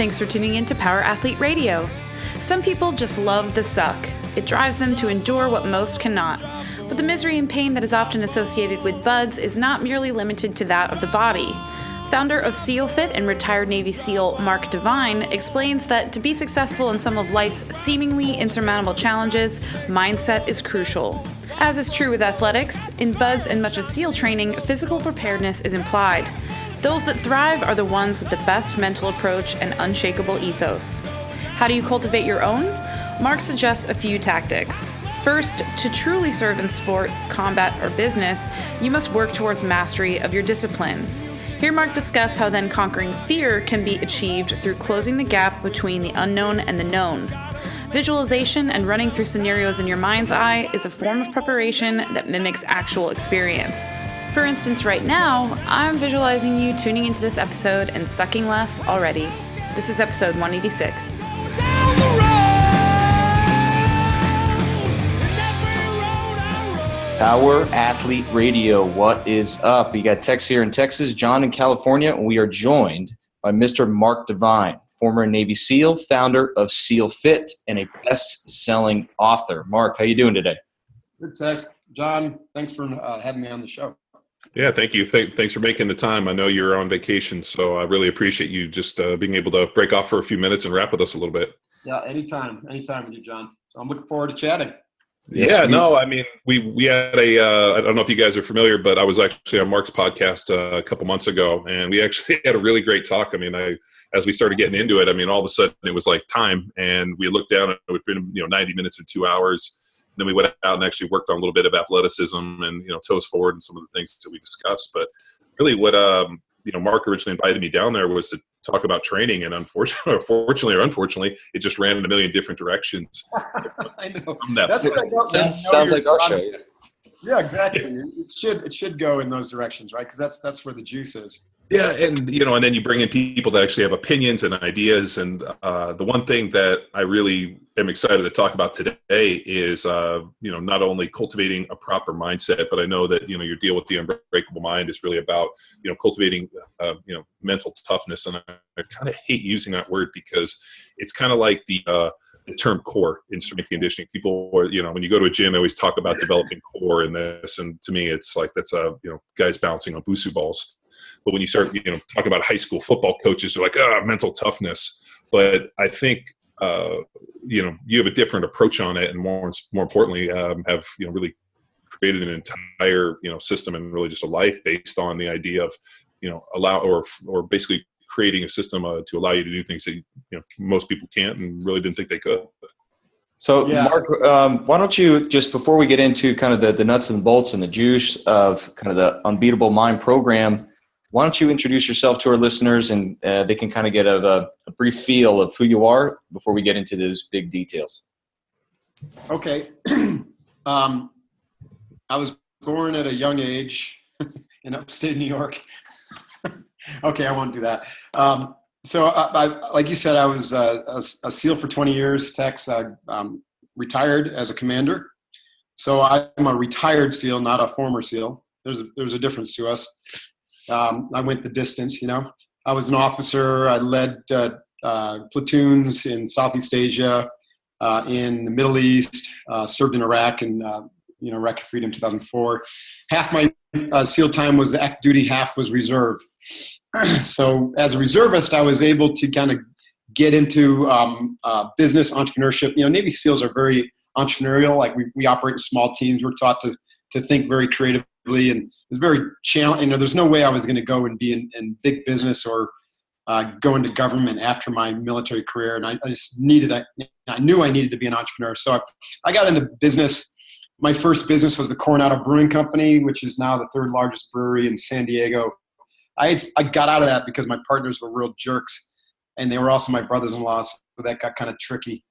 Thanks for tuning in to Power Athlete Radio. Some people just love the suck. It drives them to endure what most cannot. But the misery and pain that is often associated with BUD/S is not merely limited to that of the body. Founder of SEALFIT and retired Navy SEAL Mark Divine explains that to be successful in some of life's seemingly insurmountable challenges, mindset is crucial. As is true with athletics, in BUD/S and much of SEAL training, physical preparedness is implied. Those that thrive are the ones with the best mental approach and unshakable ethos. How do you cultivate your own? Mark suggests a few tactics. First, to truly serve in sport, combat, or business, you must work towards mastery of your discipline. Here Mark discussed how then conquering fear can be achieved through closing the gap between the unknown and the known. Visualization and running through scenarios in your mind's eye is a form of preparation that mimics actual experience. For instance, right now, I'm visualizing you tuning into this episode and sucking less already. This is episode 186. Power Athlete Radio, what is up? We got Tex here in Texas, John in California, and we are joined by Mr. Mark Divine, former Navy SEAL, founder of SEALFIT, and a best-selling author. Mark, how you doing today? Good, Tex. John, thanks for having me on the show. Yeah, thank you. Thanks for making the time. I know you're on vacation, so I really appreciate you just being able to break off for a few minutes and rap with us a little bit. Yeah, anytime with you, John. So I'm looking forward to chatting. We had I don't know if you guys are familiar, but I was actually on Mark's podcast a couple months ago, and we actually had a really great talk. I mean, as we started getting into it, all of a sudden it was like time, and we looked down and it had been 90 minutes or 2 hours. And then we went out and actually worked on a little bit of athleticism and toes forward and some of the things that we discussed. But really, what Mark originally invited me down there was to talk about training, and unfortunately, it just ran in a million different directions. I know. That's what I got. Sounds like our show. Yeah, exactly. It should go in those directions, right? Because that's where the juice is. Yeah, and then you bring in people that actually have opinions and ideas. And the one thing that I really am excited to talk about today is not only cultivating a proper mindset, but I know that your deal with the unbreakable mind is really about cultivating mental toughness. And I kind of hate using that word because it's kind of like the term core in strength conditioning. People, when you go to a gym, they always talk about developing core in this, and to me, it's like that's guys bouncing on Busu balls. But when you start, talking about high school football coaches, they're like, mental toughness. But I think, you have a different approach on it, and more importantly, have really created an entire system and really just a life based on the idea of allow or basically creating a system to allow you to do things that most people can't and really didn't think they could. So, yeah. Mark, why don't you, just before we get into kind of the nuts and bolts and the juice of kind of the Unbeatable Mind program, why don't you introduce yourself to our listeners, and they can kind of get a brief feel of who you are before we get into those big details. Okay. I was born at a young age in upstate New York. Okay, I won't do that. So, I like you said, I was a SEAL for 20 years, Tex. I retired as a commander. So I'm a retired SEAL, not a former SEAL. There's a difference to us. I went the distance, I was an officer. I led platoons in Southeast Asia, in the Middle East, served in Iraq and, Iraq Freedom 2004. Half my SEAL time was active duty, half was reserve. So as a reservist, I was able to kind of get into business entrepreneurship. Navy SEALs are very entrepreneurial. Like we operate in small teams. We're taught to think very creatively, and it's very challenging. There's no way I was going to go and be in big business or go into government after my military career. And I just I knew I needed to be an entrepreneur. So I got into business. My first business was the Coronado Brewing Company, which is now the third largest brewery in San Diego. I got out of that because my partners were real jerks, and they were also my brothers-in-law, so that got kind of tricky.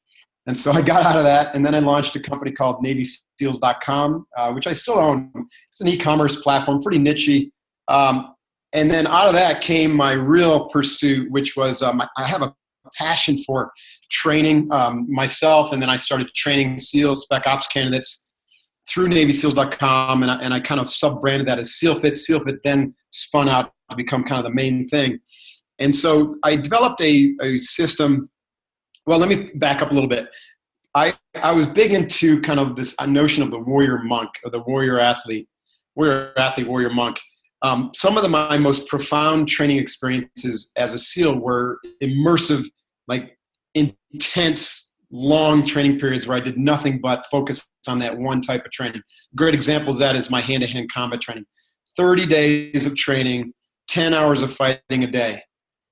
And so I got out of that, and then I launched a company called NavySeals.com, which I still own. It's an e-commerce platform, pretty niche-y. And then out of that came my real pursuit, which was I have a passion for training myself, and then I started training SEALs, Spec Ops candidates through NavySeals.com, and I kind of sub-branded that as SEALFIT. SEALFIT then spun out to become kind of the main thing. And so I developed a system. Well, let me back up a little bit. I was big into kind of this notion of the warrior monk, or the warrior athlete, warrior monk. Some of my most profound training experiences as a SEAL were immersive, like intense, long training periods where I did nothing but focus on that one type of training. A great example of that is my hand-to-hand combat training. 30 days of training, 10 hours of fighting a day.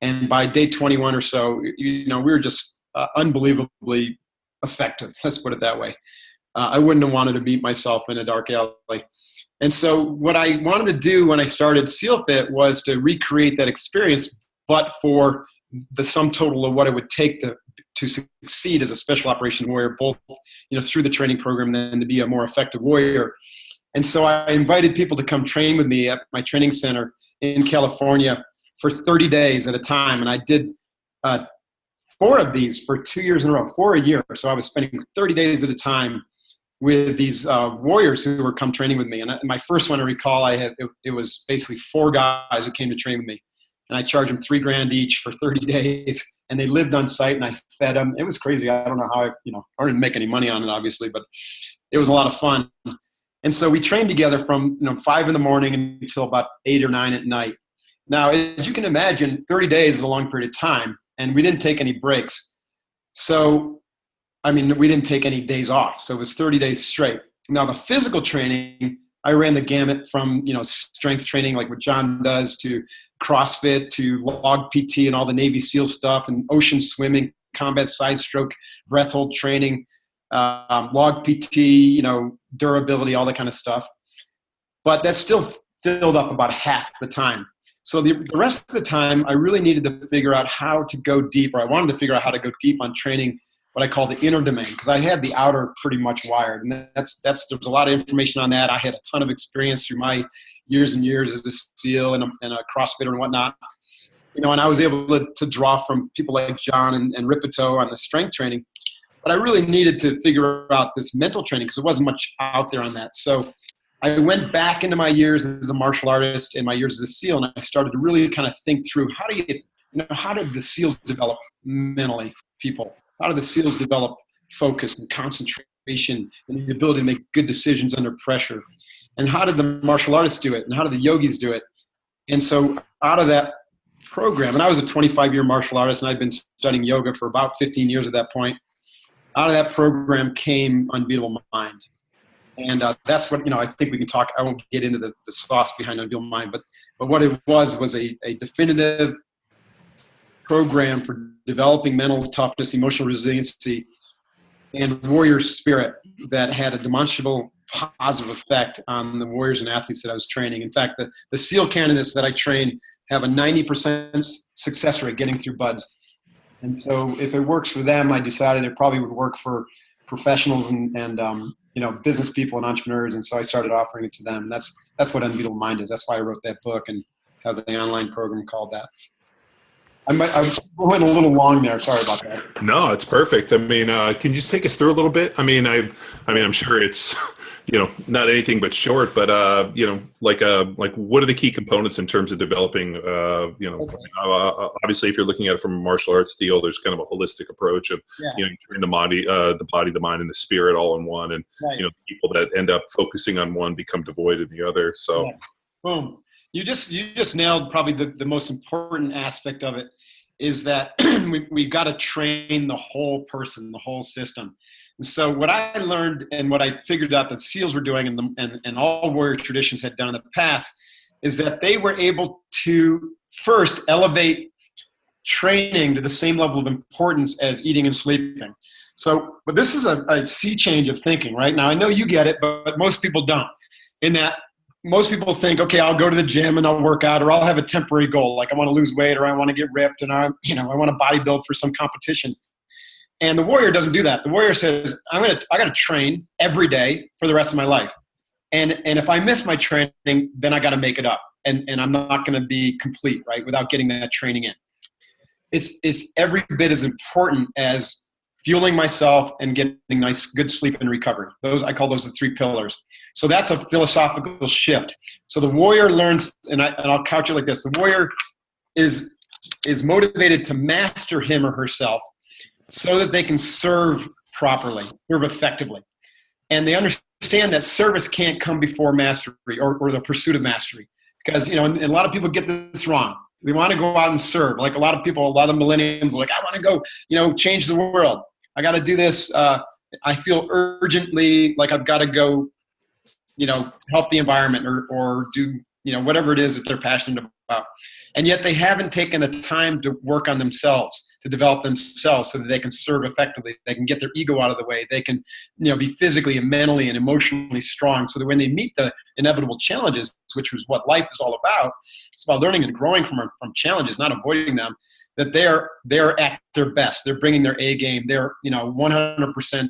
And by day 21 or so, we were just unbelievably effective. Let's put it that way. I wouldn't have wanted to beat myself in a dark alley. And so what I wanted to do when I started SEAL Fit was to recreate that experience, but for the sum total of what it would take to succeed as a special operations warrior, both through the training program and then to be a more effective warrior. And so I invited people to come train with me at my training center in California for 30 days at a time. And I did 4 of these for 2 years in a row, 4 a year. So I was spending 30 days at a time with these warriors who were come training with me. And my first one I recall, it was basically 4 guys who came to train with me. And I charged them $3,000 each for 30 days. And they lived on site and I fed them. It was crazy. I don't know how I didn't make any money on it, obviously, but it was a lot of fun. And so we trained together from 5 in the morning until about 8 or 9 at night. Now, as you can imagine, 30 days is a long period of time, and we didn't take any breaks. So, we didn't take any days off. So it was 30 days straight. Now, the physical training, I ran the gamut from, strength training, like what John does, to CrossFit, to log PT and all the Navy SEAL stuff, and ocean swimming, combat side stroke, breath hold training, log PT, durability, all that kind of stuff. But that still filled up about half the time. So the rest of the time, I really needed to figure out how to go deep, or I wanted to figure out how to go deep on training what I call the inner domain, because I had the outer pretty much wired. And there was a lot of information on that. I had a ton of experience through my years and years as a SEAL and a CrossFitter and whatnot. And I was able to draw from people like John and Ripito on the strength training. But I really needed to figure out this mental training because there wasn't much out there on that. So I went back into my years as a martial artist and my years as a SEAL, and I started to really kind of think through how did the SEALs develop mentally, people? How do the SEALs develop focus and concentration and the ability to make good decisions under pressure? And how did the martial artists do it? And how did the yogis do it? And so out of that program, and I was a 25-year martial artist, and I'd been studying yoga for about 15 years at that point. Out of that program came Unbeatable Mind. And that's what, I think we can talk. I won't get into the sauce behind Unbeatable Mind, but what it was a definitive program for developing mental toughness, emotional resiliency, and warrior spirit that had a demonstrable positive effect on the warriors and athletes that I was training. In fact, the SEAL candidates that I train have a 90% success rate getting through BUD/S. And so if it works for them, I decided it probably would work for professionals and business people and entrepreneurs. And so I started offering it to them. And that's what Unbeatable Mind is. That's why I wrote that book and have the online program called that. I went a little long there. Sorry about that. No, it's perfect. Can you just take us through a little bit? I'm sure it's, not anything but short, but, like what are the key components in terms of developing, obviously if you're looking at it from a martial arts deal, there's kind of a holistic approach of, you train the body, the mind, and the spirit all in one. And, people that end up focusing on one become devoid of the other. So, yeah. Boom. You just nailed probably the most important aspect of it is that we've got to train the whole person, the whole system. And so what I learned and what I figured out that SEALs were doing and all warrior traditions had done in the past is that they were able to first elevate training to the same level of importance as eating and sleeping. But this is a sea change of thinking, right? Now, I know you get it, but most people don't. In that most people think, okay, I'll go to the gym and I'll work out, or I'll have a temporary goal. Like I want to lose weight, or I want to get ripped, and I want to bodybuild for some competition. And the warrior doesn't do that. The warrior says, I got to train every day for the rest of my life. And if I miss my training, then I got to make it up. And I'm not going to be complete, right, without getting that training in. It's every bit as important as fueling myself and getting nice, good sleep and recovery. I call those the 3 pillars. So that's a philosophical shift. So the warrior learns, and I'll couch it like this. The warrior is is motivated to master him or herself so that they can serve properly, serve effectively. And they understand that service can't come before mastery or the pursuit of mastery. Because, and a lot of people get this wrong. They want to go out and serve. Like a lot of people, a lot of millennials are like, I want to go, change the world. I got to do this. I feel urgently like I've got to go, help the environment or do, whatever it is that they're passionate about. And yet they haven't taken the time to work on themselves, to develop themselves so that they can serve effectively. They can get their ego out of the way. They can, be physically and mentally and emotionally strong so that when they meet the inevitable challenges, which is what life is all about, it's about learning and growing from challenges, not avoiding them, that they're at their best. They're bringing their A game. They're, 100%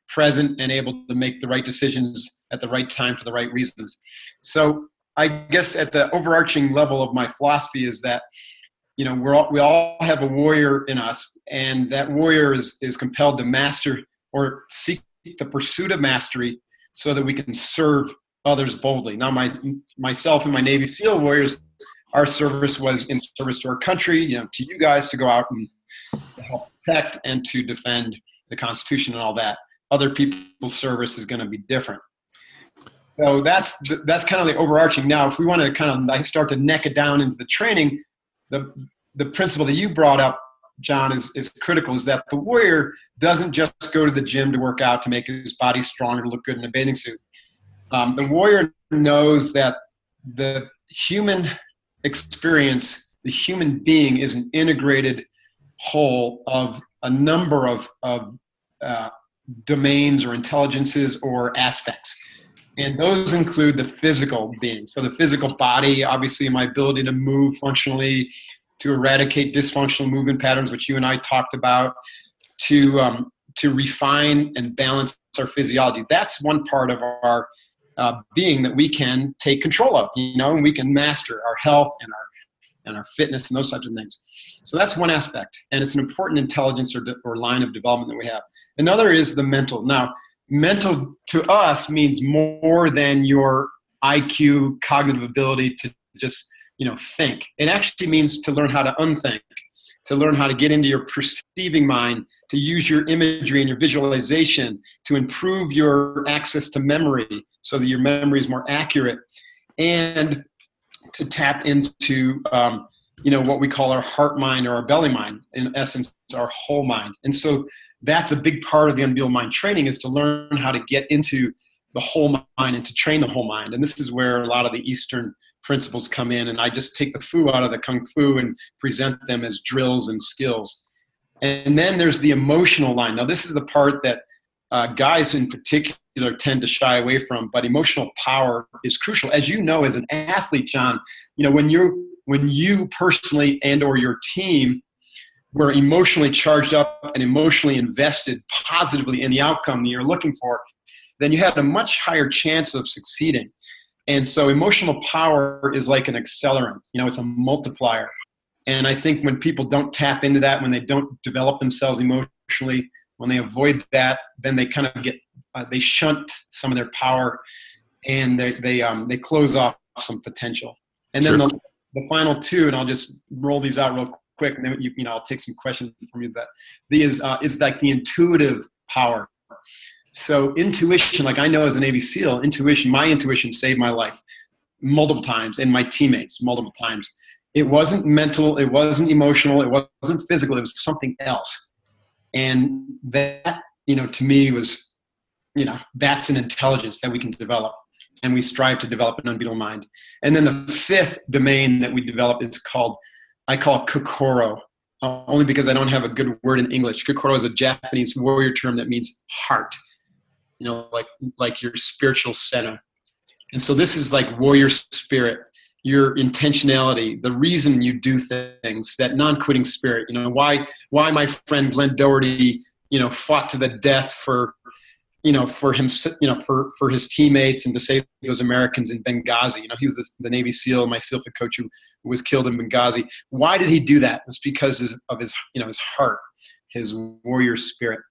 present and able to make the right decisions at the right time for the right reasons. So I guess at the overarching level of my philosophy is that, we all have a warrior in us, and that warrior is compelled to master or seek the pursuit of mastery so that we can serve others boldly. Now, myself and my Navy SEAL warriors, our service was in service to our country, to you guys to go out and help protect and to defend the Constitution and all that. Other people's service is going to be different. So that's kind of the overarching. Now, if we want to kind of start to neck it down into the training, the principle that you brought up, John, is critical, is that the warrior doesn't just go to the gym to work out to make his body stronger, to look good in a bathing suit. The warrior knows that the human experience, the human being, is an integrated whole of a number of domains or intelligences or aspects. And those include the physical being. So the physical body, obviously my ability to move functionally, to eradicate dysfunctional movement patterns, which you and I talked about, to refine and balance our physiology. That's one part of our being that we can take control of, and we can master our health and our fitness and those types of things. So that's one aspect. And it's an important intelligence or line of development that we have. Another is the mental. Now, mental to us means more than your IQ, cognitive ability to just, think. It actually means to learn how to unthink, to learn how to get into your perceiving mind, to use your imagery and your visualization, to improve your access to memory so that your memory is more accurate, and to tap into, what we call our heart mind or our belly mind, in essence, our whole mind. And so that's a big part of the Unbeatable Mind training, is to learn how to get into the whole mind and to train the whole mind. And this is where a lot of the Eastern principles come in, and I just take the fu out of the kung fu and present them as drills and skills. And then there's the emotional line. Now, this is the part that guys in particular tend to shy away from, but emotional power is crucial. As you know, as an athlete, John, when you personally and or your team were emotionally charged up and emotionally invested positively in the outcome that you're looking for, then you had a much higher chance of succeeding. And so emotional power is like an accelerant, it's a multiplier. And I think when people don't tap into that, when they don't develop themselves emotionally, when they avoid that, then they kind of get, they shunt some of their power, and they close off some potential. And then Sure. the final two, and I'll just roll these out real quick, and then I'll take some questions from you. That is like the intuitive power. So intuition, like I know as a Navy SEAL, my intuition saved my life multiple times, and my teammates multiple times. It wasn't mental, it wasn't emotional, it wasn't physical, it was something else. And that, to me was, that's an intelligence that we can develop, and we strive to develop an unbeatable mind. And then the fifth domain that we develop is I call it kokoro, only because I don't have a good word in English. Kokoro is a Japanese warrior term that means heart, like your spiritual center. And so this is like warrior spirit, your intentionality, the reason you do things, that non-quitting spirit. Why my friend Glenn Doherty, fought to the death for him, for his teammates and to save those Americans in Benghazi. He was the Navy SEAL, my SEALFIT coach, who was killed in Benghazi. Why did he do that? It's because of his heart, his warrior spirit.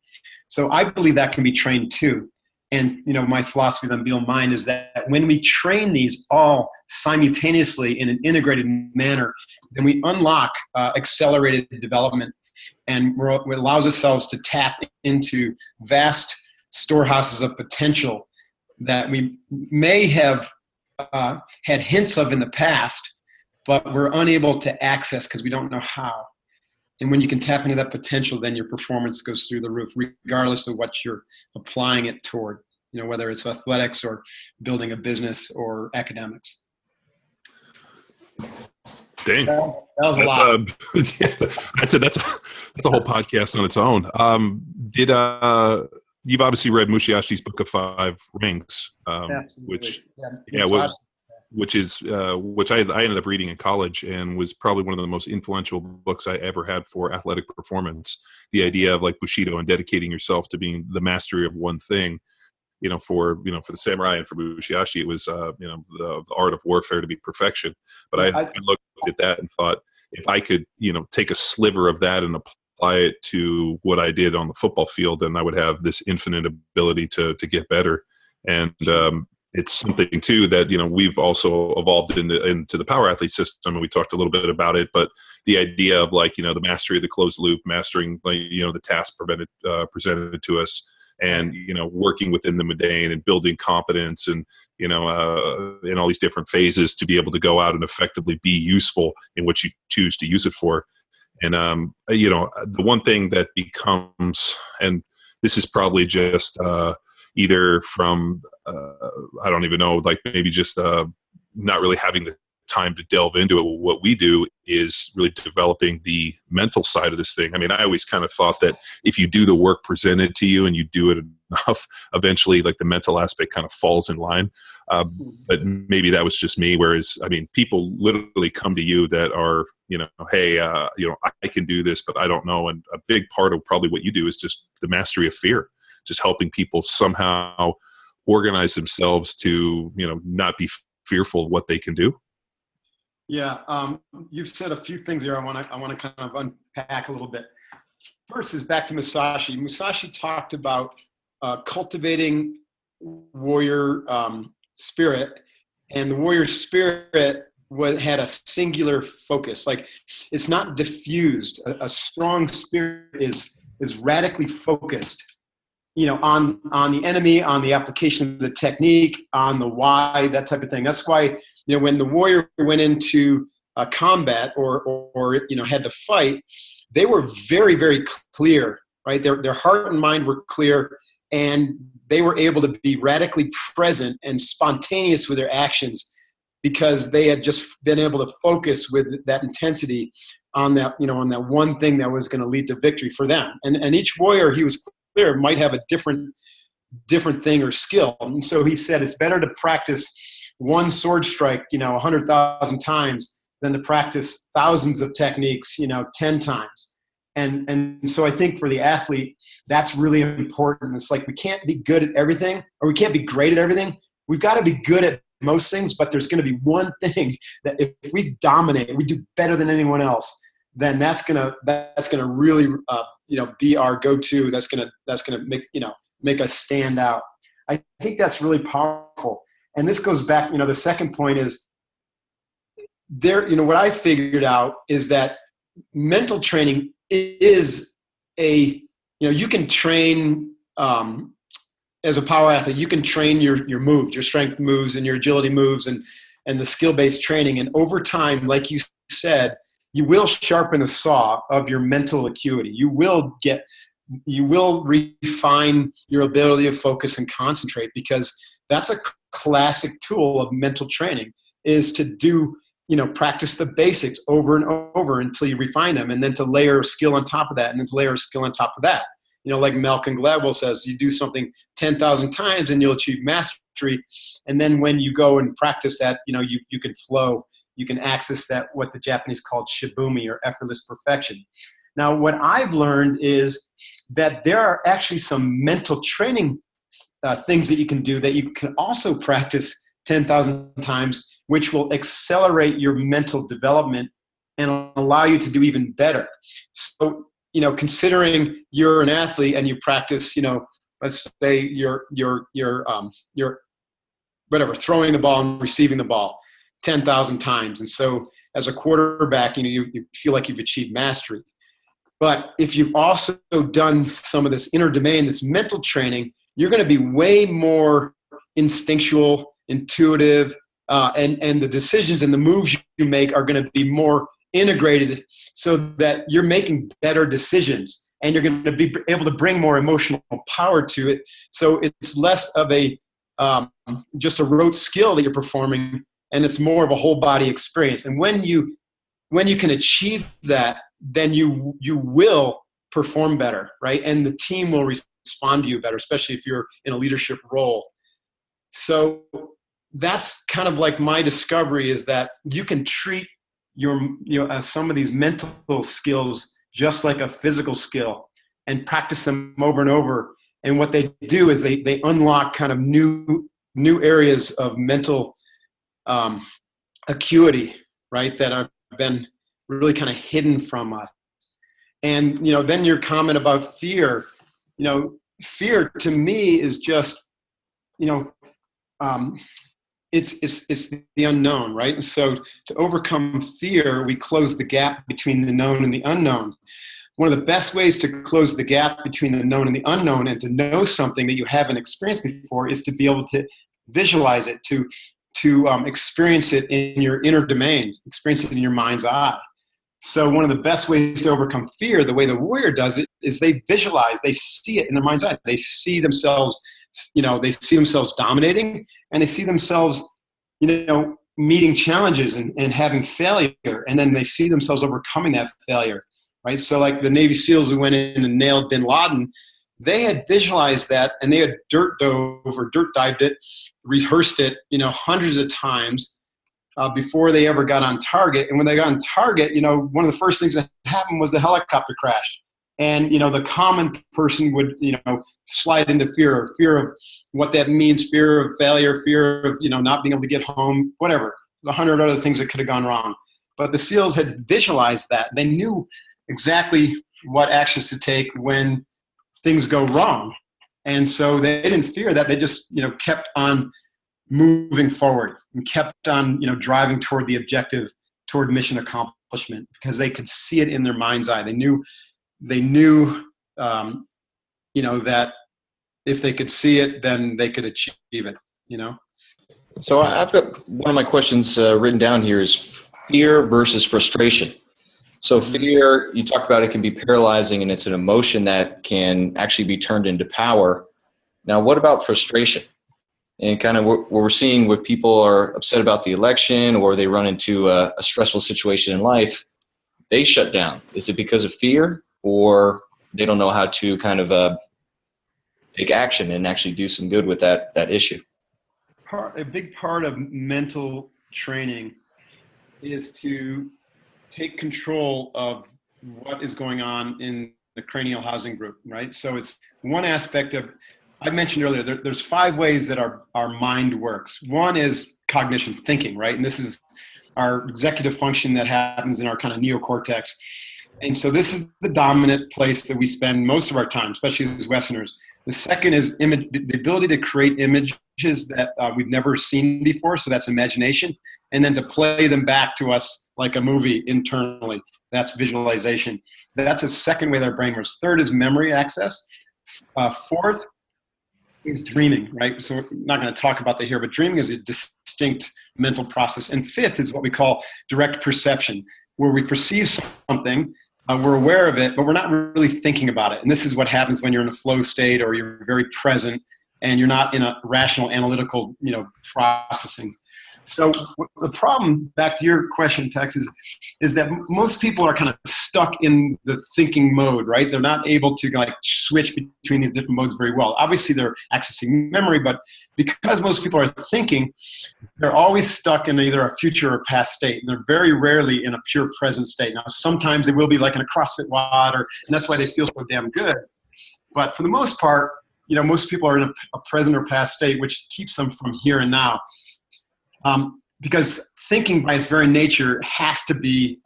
So I believe that can be trained too. And, my philosophy of the Unbeatable Mind is that when we train these all simultaneously in an integrated manner, then we unlock accelerated development, and it allows ourselves to tap into vast storehouses of potential that we may have had hints of in the past, but we're unable to access because we don't know how. And when you can tap into that potential, then your performance goes through the roof, regardless of what you're applying it toward, whether it's athletics or building a business or academics. Dang, that was a lot. Yeah, I said that's a whole podcast on its own. You've obviously read Musashi's Book of Five Rings, which I ended up reading in college and was probably one of the most influential books I ever had for athletic performance. The idea of like Bushido and dedicating yourself to being the mastery of one thing, for the samurai and for Musashi, it was, the art of warfare to be perfection. But I looked at that and thought, if I could, take a sliver of that and apply it to what I did on the football field, then I would have this infinite ability to get better. And, it's something too that, we've also evolved into the power athlete system, and we talked a little bit about it, but the idea of like, the mastery of the closed loop, mastering like, the task presented to us, and, working within the mundane and building competence and, in all these different phases to be able to go out and effectively be useful in what you choose to use it for. And, the one thing that becomes, and this is probably just, either from, I don't even know, like maybe just not really having the time to delve into it. What we do is really developing the mental side of this thing. I mean, I always kind of thought that if you do the work presented to you and you do it enough, eventually like the mental aspect kind of falls in line. But maybe that was just me. Whereas, I mean, people literally come to you that are, hey, I can do this, but I don't know. And a big part of probably what you do is just the mastery of fear, just helping people somehow organize themselves to, not be fearful of what they can do. Yeah, you've said a few things here I want to kind of unpack a little bit. First is back to Musashi. Musashi talked about cultivating warrior spirit, and the warrior spirit had a singular focus. Like, it's not diffused. A strong spirit is radically focused, on the enemy, on the application of the technique, on the why, that type of thing. That's why, when the warrior went into combat or had to fight, they were very, very clear, right? Their heart and mind were clear, and they were able to be radically present and spontaneous with their actions because they had just been able to focus with that intensity on that, on that one thing that was going to lead to victory for them. And each warrior, he was clear, might have a different thing or skill. And so he said, it's better to practice one sword strike, 100,000 times than to practice thousands of techniques, 10 times. And so I think for the athlete, that's really important. It's like, we can't be good at everything, or we can't be great at everything. We've got to be good at most things, but there's going to be one thing that if we dominate, we do better than anyone else, then that's going to really, be our go-to. That's going to make us stand out. I think that's really powerful. And this goes back, the second point is what I figured out is that mental training is you can train, as a power athlete, you can train your moves, your strength moves and your agility moves and the skill-based training. And over time, like you said, you will sharpen the saw of your mental acuity. You will refine your ability to focus and concentrate, because that's a classic tool of mental training, is to do, practice the basics over and over until you refine them, and then to layer skill on top of that, and then to layer skill on top of that. Like Malcolm Gladwell says, you do something 10,000 times and you'll achieve mastery. And then when you go and practice that, you can flow, you can access that, what the Japanese called shibumi, or effortless perfection. Now, what I've learned is that there are actually some mental training things that you can do that you can also practice 10,000 times, which will accelerate your mental development and allow you to do even better. So, considering you're an athlete and you practice, let's say you're throwing the ball and receiving the ball 10,000 times. And so as a quarterback, you feel like you've achieved mastery. But if you've also done some of this inner domain, this mental training, you're going to be way more instinctual, intuitive, and the decisions and the moves you make are going to be more integrated so that you're making better decisions, and you're going to be able to bring more emotional power to it. So it's less of a just a rote skill that you're performing, and it's more of a whole body experience. And when you can achieve that, then you will perform better, right? And the team will respond to you better, especially if you're in a leadership role. So that's kind of like my discovery, is that you can treat some of these mental skills just like a physical skill and practice them over and over. And what they do is they unlock kind of new areas of mental acuity, right, that have been really kind of hidden from us. And then your comment about fear, fear to me is just it's the unknown, right? And so to overcome fear, we close the gap between the known and the unknown. One of the best ways to close the gap between the known and the unknown, and to know something that you haven't experienced before, is to be able to visualize it, to experience it in your inner domain, experience it in your mind's eye. So one of the best ways to overcome fear, the way the warrior does it, is they visualize, they see it in their mind's eye. They see themselves, dominating, and they see themselves, meeting challenges and having failure. And then they see themselves overcoming that failure, right? So like the Navy SEALs who went in and nailed bin Laden, they had visualized that, and they had dirt dived it, rehearsed it, hundreds of times before they ever got on target. And when they got on target, one of the first things that happened was the helicopter crash. And, the common person would, slide into fear of what that means, fear of failure, fear of, not being able to get home, whatever. There's 100 other things that could have gone wrong. But the SEALs had visualized that. They knew exactly what actions to take when things go wrong. And so they didn't fear that. They just, kept on moving forward and kept on, driving toward the objective, toward mission accomplishment, because they could see it in their mind's eye. They knew, that if they could see it, then they could achieve it, So I've got one of my questions written down here is fear versus frustration. So fear, you talk about, it can be paralyzing, and it's an emotion that can actually be turned into power. Now, what about frustration? And kind of what we're seeing when people are upset about the election, or they run into a stressful situation in life, they shut down. Is it because of fear, or they don't know how to kind of take action and actually do some good with that issue? A big part of mental training is to take control of what is going on in the cranial housing group, right? So it's one aspect of, I mentioned earlier, there's 5 ways that our mind works. One is cognition, thinking, right? And this is our executive function that happens in our kind of neocortex. And so this is the dominant place that we spend most of our time, especially as Westerners. The second is the ability to create images that we've never seen before. So that's imagination. And then to play them back to us like a movie internally. That's visualization. That's a second way that our brain works. Third is memory access. Fourth is dreaming, right? So we're not going to talk about that here, but dreaming is a distinct mental process. And fifth is what we call direct perception, where we perceive something, we're aware of it, but we're not really thinking about it. And this is what happens when you're in a flow state, or you're very present and you're not in a rational, analytical, processing. So the problem, back to your question, Tex, is that most people are kind of stuck in the thinking mode, right? They're not able to switch between these different modes very well. Obviously, they're accessing memory, but because most people are thinking, they're always stuck in either a future or past state, and they're very rarely in a pure present state. Now, sometimes they will be like in a CrossFit WOD, and that's why they feel so damn good. But for the most part, most people are in a present or past state, which keeps them from here and now. Because thinking by its very nature has to be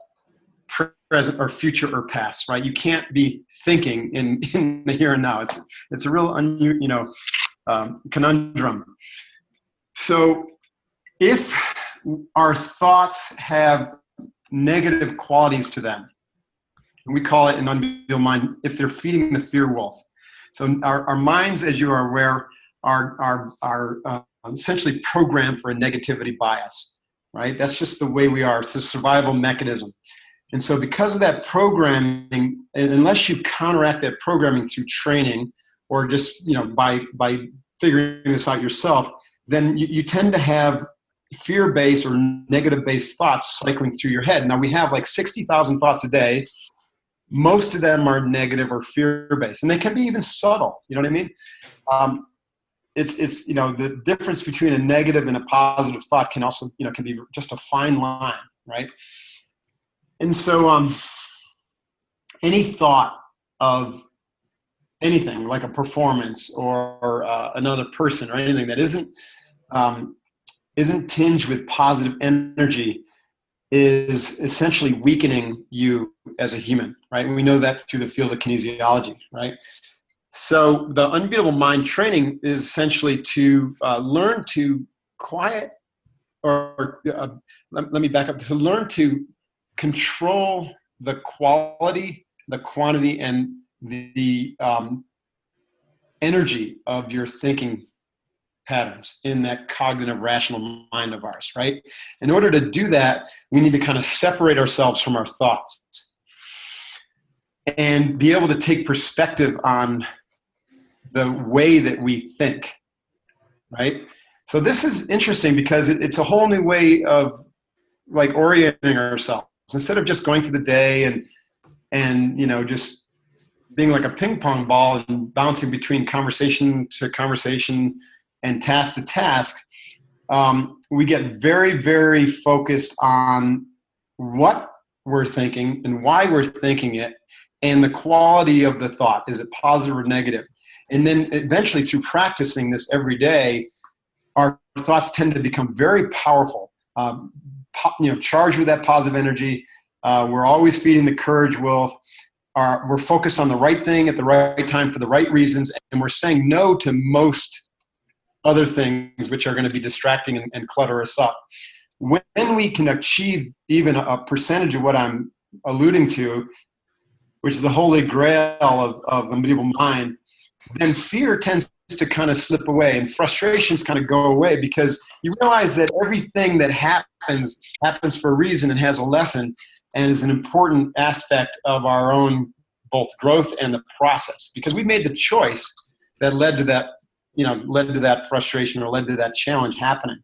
present or future or past, right? You can't be thinking in the here and now. It's a real conundrum. So if our thoughts have negative qualities to them. And we call it an unbeatable mind if they're feeding the fear wolf. So our minds, as you are aware, are essentially programmed for a negativity bias, right? That's just the way we are. It's a survival mechanism. And so because of that programming, and unless you counteract that programming through training or just, by figuring this out yourself, then you tend to have fear-based or negative-based thoughts cycling through your head. Now, we have like 60,000 thoughts a day. Most of them are negative or fear-based, and they can be even subtle. You know what I mean? It's the difference between a negative and a positive thought can also, can be just a fine line, right? And so any thought of anything like a performance or another person or anything that isn't tinged with positive energy is essentially weakening you as a human, right? And we know that through the field of kinesiology, right? So the unbeatable mind training is essentially to learn to quiet, or let me back up, to learn to control the quality, the quantity, and the energy of your thinking patterns in that cognitive rational mind of ours, right? In order to do that, we need to kind of separate ourselves from our thoughts and be able to take perspective on the way that we think, right? So this is interesting because it's a whole new way of like orienting ourselves. Instead of just going through the day and just being like a ping pong ball and bouncing between conversation to conversation and task to task, we get very, very focused on what we're thinking and why we're thinking it and the quality of the thought. Is it positive or negative? And then eventually through practicing this every day, our thoughts tend to become very powerful, charged with that positive energy. We're always feeding the courage wolf. We're focused on the right thing at the right time for the right reasons, and we're saying no to most other things which are going to be distracting and clutter us up. When we can achieve even a percentage of what I'm alluding to, which is the holy grail of the medieval mind, then fear tends to kind of slip away and frustrations kind of go away, because you realize that everything that happens for a reason and has a lesson and is an important aspect of our own both growth and the process, because we made the choice that led to that frustration or led to that challenge happening.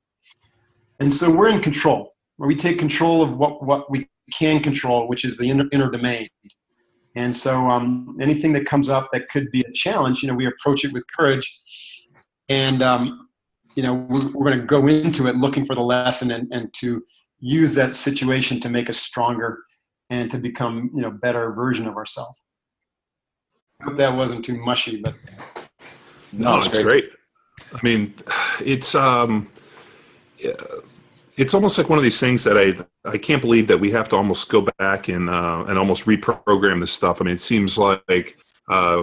And so we're in control, where we take control of what we can control, which is the inner domain. And so anything that comes up that could be a challenge, we approach it with courage, and we're going to go into it looking for the lesson and to use that situation to make us stronger and to become better version of ourselves. I hope that wasn't too mushy, but no, it's great. I mean, it's almost like one of these things that I can't believe that we have to almost go back and almost reprogram this stuff. I mean, it seems like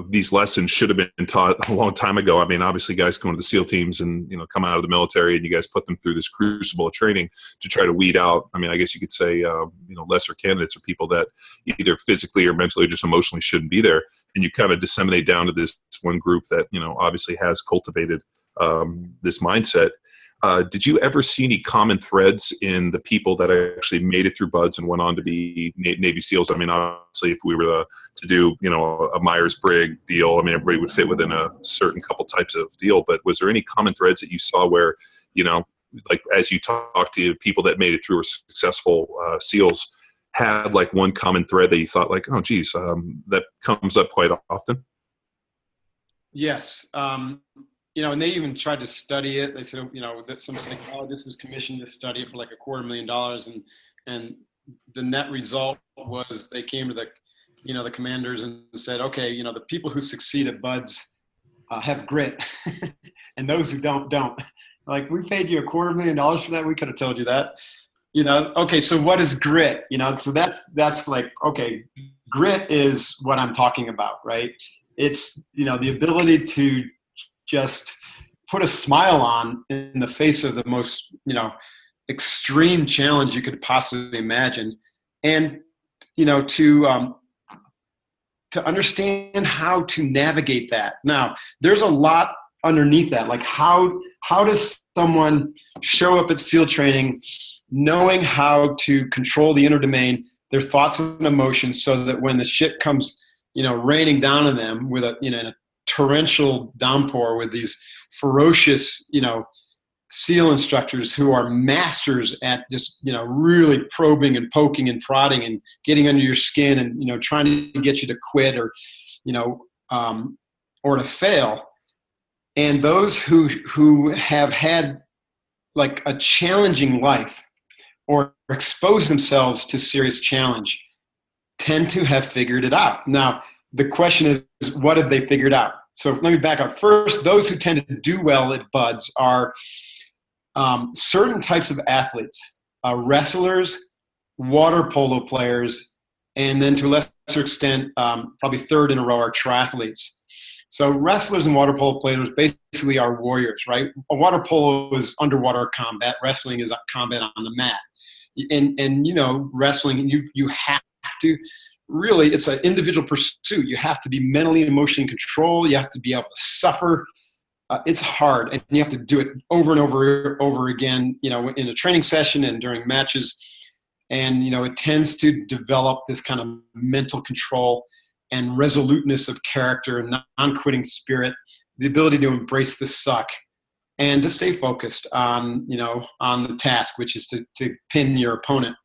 these lessons should have been taught a long time ago. I mean, obviously guys go into the SEAL teams and, come out of the military, and you guys put them through this crucible of training to try to weed out, I mean, I guess you could say, lesser candidates or people that either physically or mentally or just emotionally shouldn't be there. And you kind of disseminate down to this one group that, obviously has cultivated this mindset. Did you ever see any common threads in the people that actually made it through BUD/S and went on to be Navy SEALs? I mean, obviously, if we were to do, a Myers-Briggs deal, I mean, everybody would fit within a certain couple types of deal. But was there any common threads that you saw where, like as you talked to people that made it through or successful SEALs, had like one common thread that you thought like, oh, geez, that comes up quite often? Yes. And they even tried to study it. They said, that some psychologist was commissioned to study it for like $250,000, and the net result was they came to the commanders and said, okay, the people who succeed at BUD/S have grit, and those who don't. Like, we paid you $250,000 for that. We could have told you that. Okay, so what is grit? So that's like, okay, grit is what I'm talking about, right? It's the ability to just put a smile on in the face of the most, extreme challenge you could possibly imagine, and to understand how to navigate that. Now, there's a lot underneath that. Like how does someone show up at SEAL training knowing how to control the inner domain, their thoughts and emotions, so that when the shit comes, raining down on them with in a torrential downpour with these ferocious, SEAL instructors who are masters at just, really probing and poking and prodding and getting under your skin and, trying to get you to quit or, or to fail. And those who have had like a challenging life or expose themselves to serious challenge tend to have figured it out. Now, the question is, what have they figured out? So let me back up. First, those who tend to do well at BUD/S are certain types of athletes, wrestlers, water polo players, and then to a lesser extent, probably third in a row, are triathletes. So wrestlers and water polo players basically are warriors, right? A water polo is underwater combat. Wrestling is combat on the mat. And wrestling, you have to really, it's an individual pursuit. You have to be mentally and emotionally in control. You have to be able to suffer. It's hard, and you have to do it over and over again, in a training session and during matches. And, it tends to develop this kind of mental control and resoluteness of character and non-quitting spirit, the ability to embrace the suck and to stay focused on, on the task, which is to pin your opponent.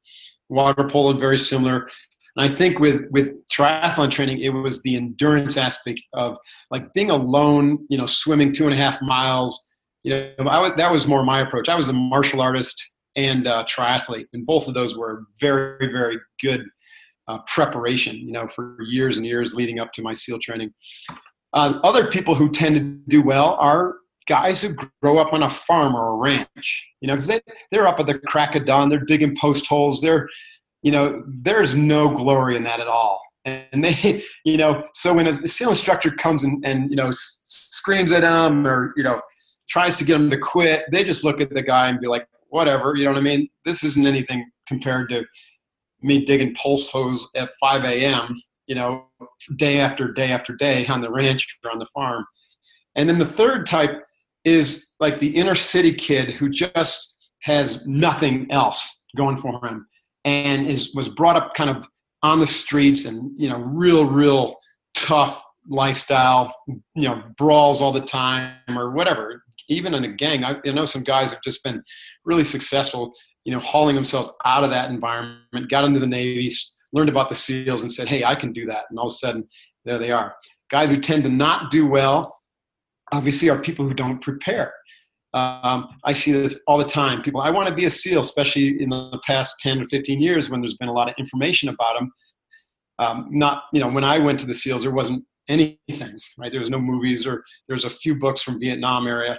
Water polo, very similar. And I think with triathlon training, it was the endurance aspect of like being alone, swimming 2.5 miles. That was more my approach. I was a martial artist and triathlete, and both of those were very, very good preparation, for years and years leading up to my SEAL training. Other people who tend to do well are guys who grow up on a farm or a ranch, because they're up at the crack of dawn, they're digging post holes, there's no glory in that at all. And they, so when a SEAL instructor comes and screams at them or, tries to get them to quit, they just look at the guy and be like, whatever, you know what I mean? This isn't anything compared to me digging pulse hose at 5 a.m., day after day after day on the ranch or on the farm. And then the third type is like the inner city kid who just has nothing else going for him and was brought up kind of on the streets and, real tough lifestyle, brawls all the time or whatever. Even in a gang, I know some guys have just been really successful, hauling themselves out of that environment, got into the Navy, learned about the SEALs and said, hey, I can do that. And all of a sudden, there they are. Guys who tend to not do well, obviously, are people who don't prepare. I see this all the time. People, I want to be a SEAL, especially in the past 10 or 15 years when there's been a lot of information about them. When I went to the SEALs, there wasn't anything, right? There was no movies, or there was a few books from Vietnam area.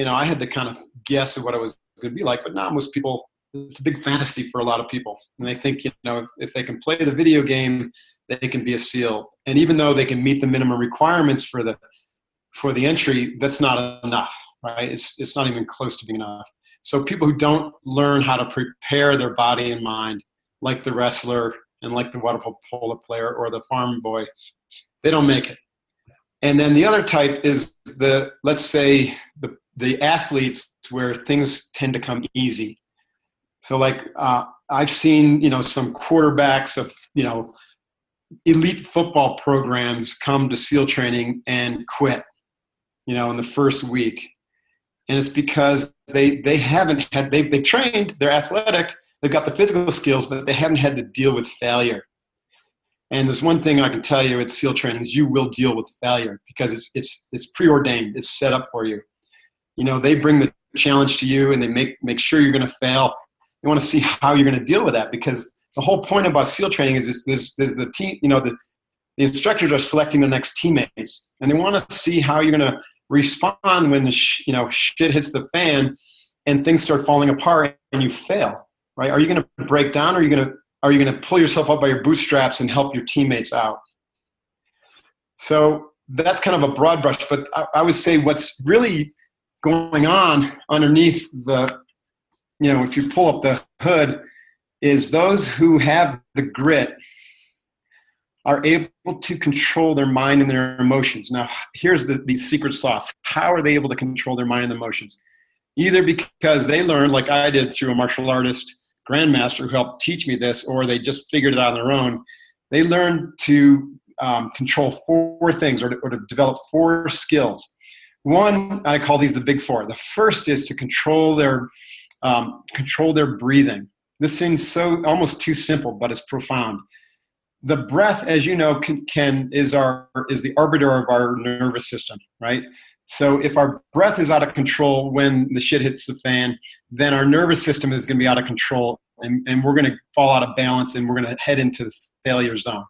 I had to kind of guess at what it was going to be like, but now most people, it's a big fantasy for a lot of people. And they think, if they can play the video game, they can be a SEAL. And even though they can meet the minimum requirements for the entry, that's not enough, right? It's not even close to being enough. So people who don't learn how to prepare their body and mind, like the wrestler and like the water polo player or the farm boy, they don't make it. And then the other type is let's say the athletes where things tend to come easy. So like I've seen, some quarterbacks of, elite football programs come to SEAL training and quit, in the first week. And it's because they've trained, they're athletic, they've got the physical skills, but they haven't had to deal with failure. And there's one thing I can tell you at SEAL training is you will deal with failure because it's preordained, it's set up for you. They bring the challenge to you and they make sure you're going to fail. You want to see how you're going to deal with that, because the whole point about SEAL training is the team, the instructors are selecting the next teammates, and they want to see how you're going to respond when the shit hits the fan and things start falling apart and you fail, right? Are you going to break down, or are you going to pull yourself up by your bootstraps and help your teammates out? So that's kind of a broad brush, but I would say what's really going on underneath the if you pull up the hood, is those who have the grit are able to control their mind and their emotions. Now, here's the secret sauce. How are they able to control their mind and emotions? Either because they learned, like I did through a martial artist grandmaster who helped teach me this, or they just figured it out on their own. They learned to control 4 things, or to develop 4 skills. One, I call these the big 4. The first is to control their breathing. This seems so almost too simple, but it's profound. The breath, as you know, is the arbiter of our nervous system, right? So if our breath is out of control when the shit hits the fan, then our nervous system is going to be out of control, and we're going to fall out of balance, and we're going to head into the failure zone.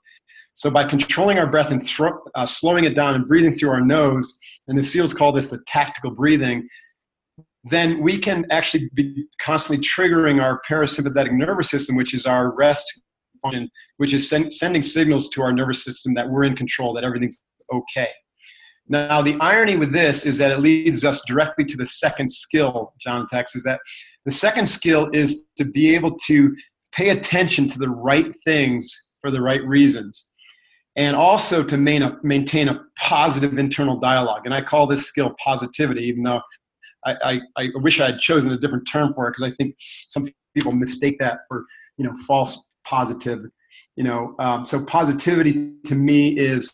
So by controlling our breath and slowing it down and breathing through our nose, and the SEALs call this the tactical breathing, then we can actually be constantly triggering our parasympathetic nervous system, which is our rest function, which is sending signals to our nervous system that we're in control, that everything's okay. Now, the irony with this is that it leads us directly to the second skill, John Tex, is that the second skill is to be able to pay attention to the right things for the right reasons, and also to maintain a positive internal dialogue. And I call this skill positivity, even though I wish I had chosen a different term for it, because I think some people mistake that for, false positive. So positivity to me is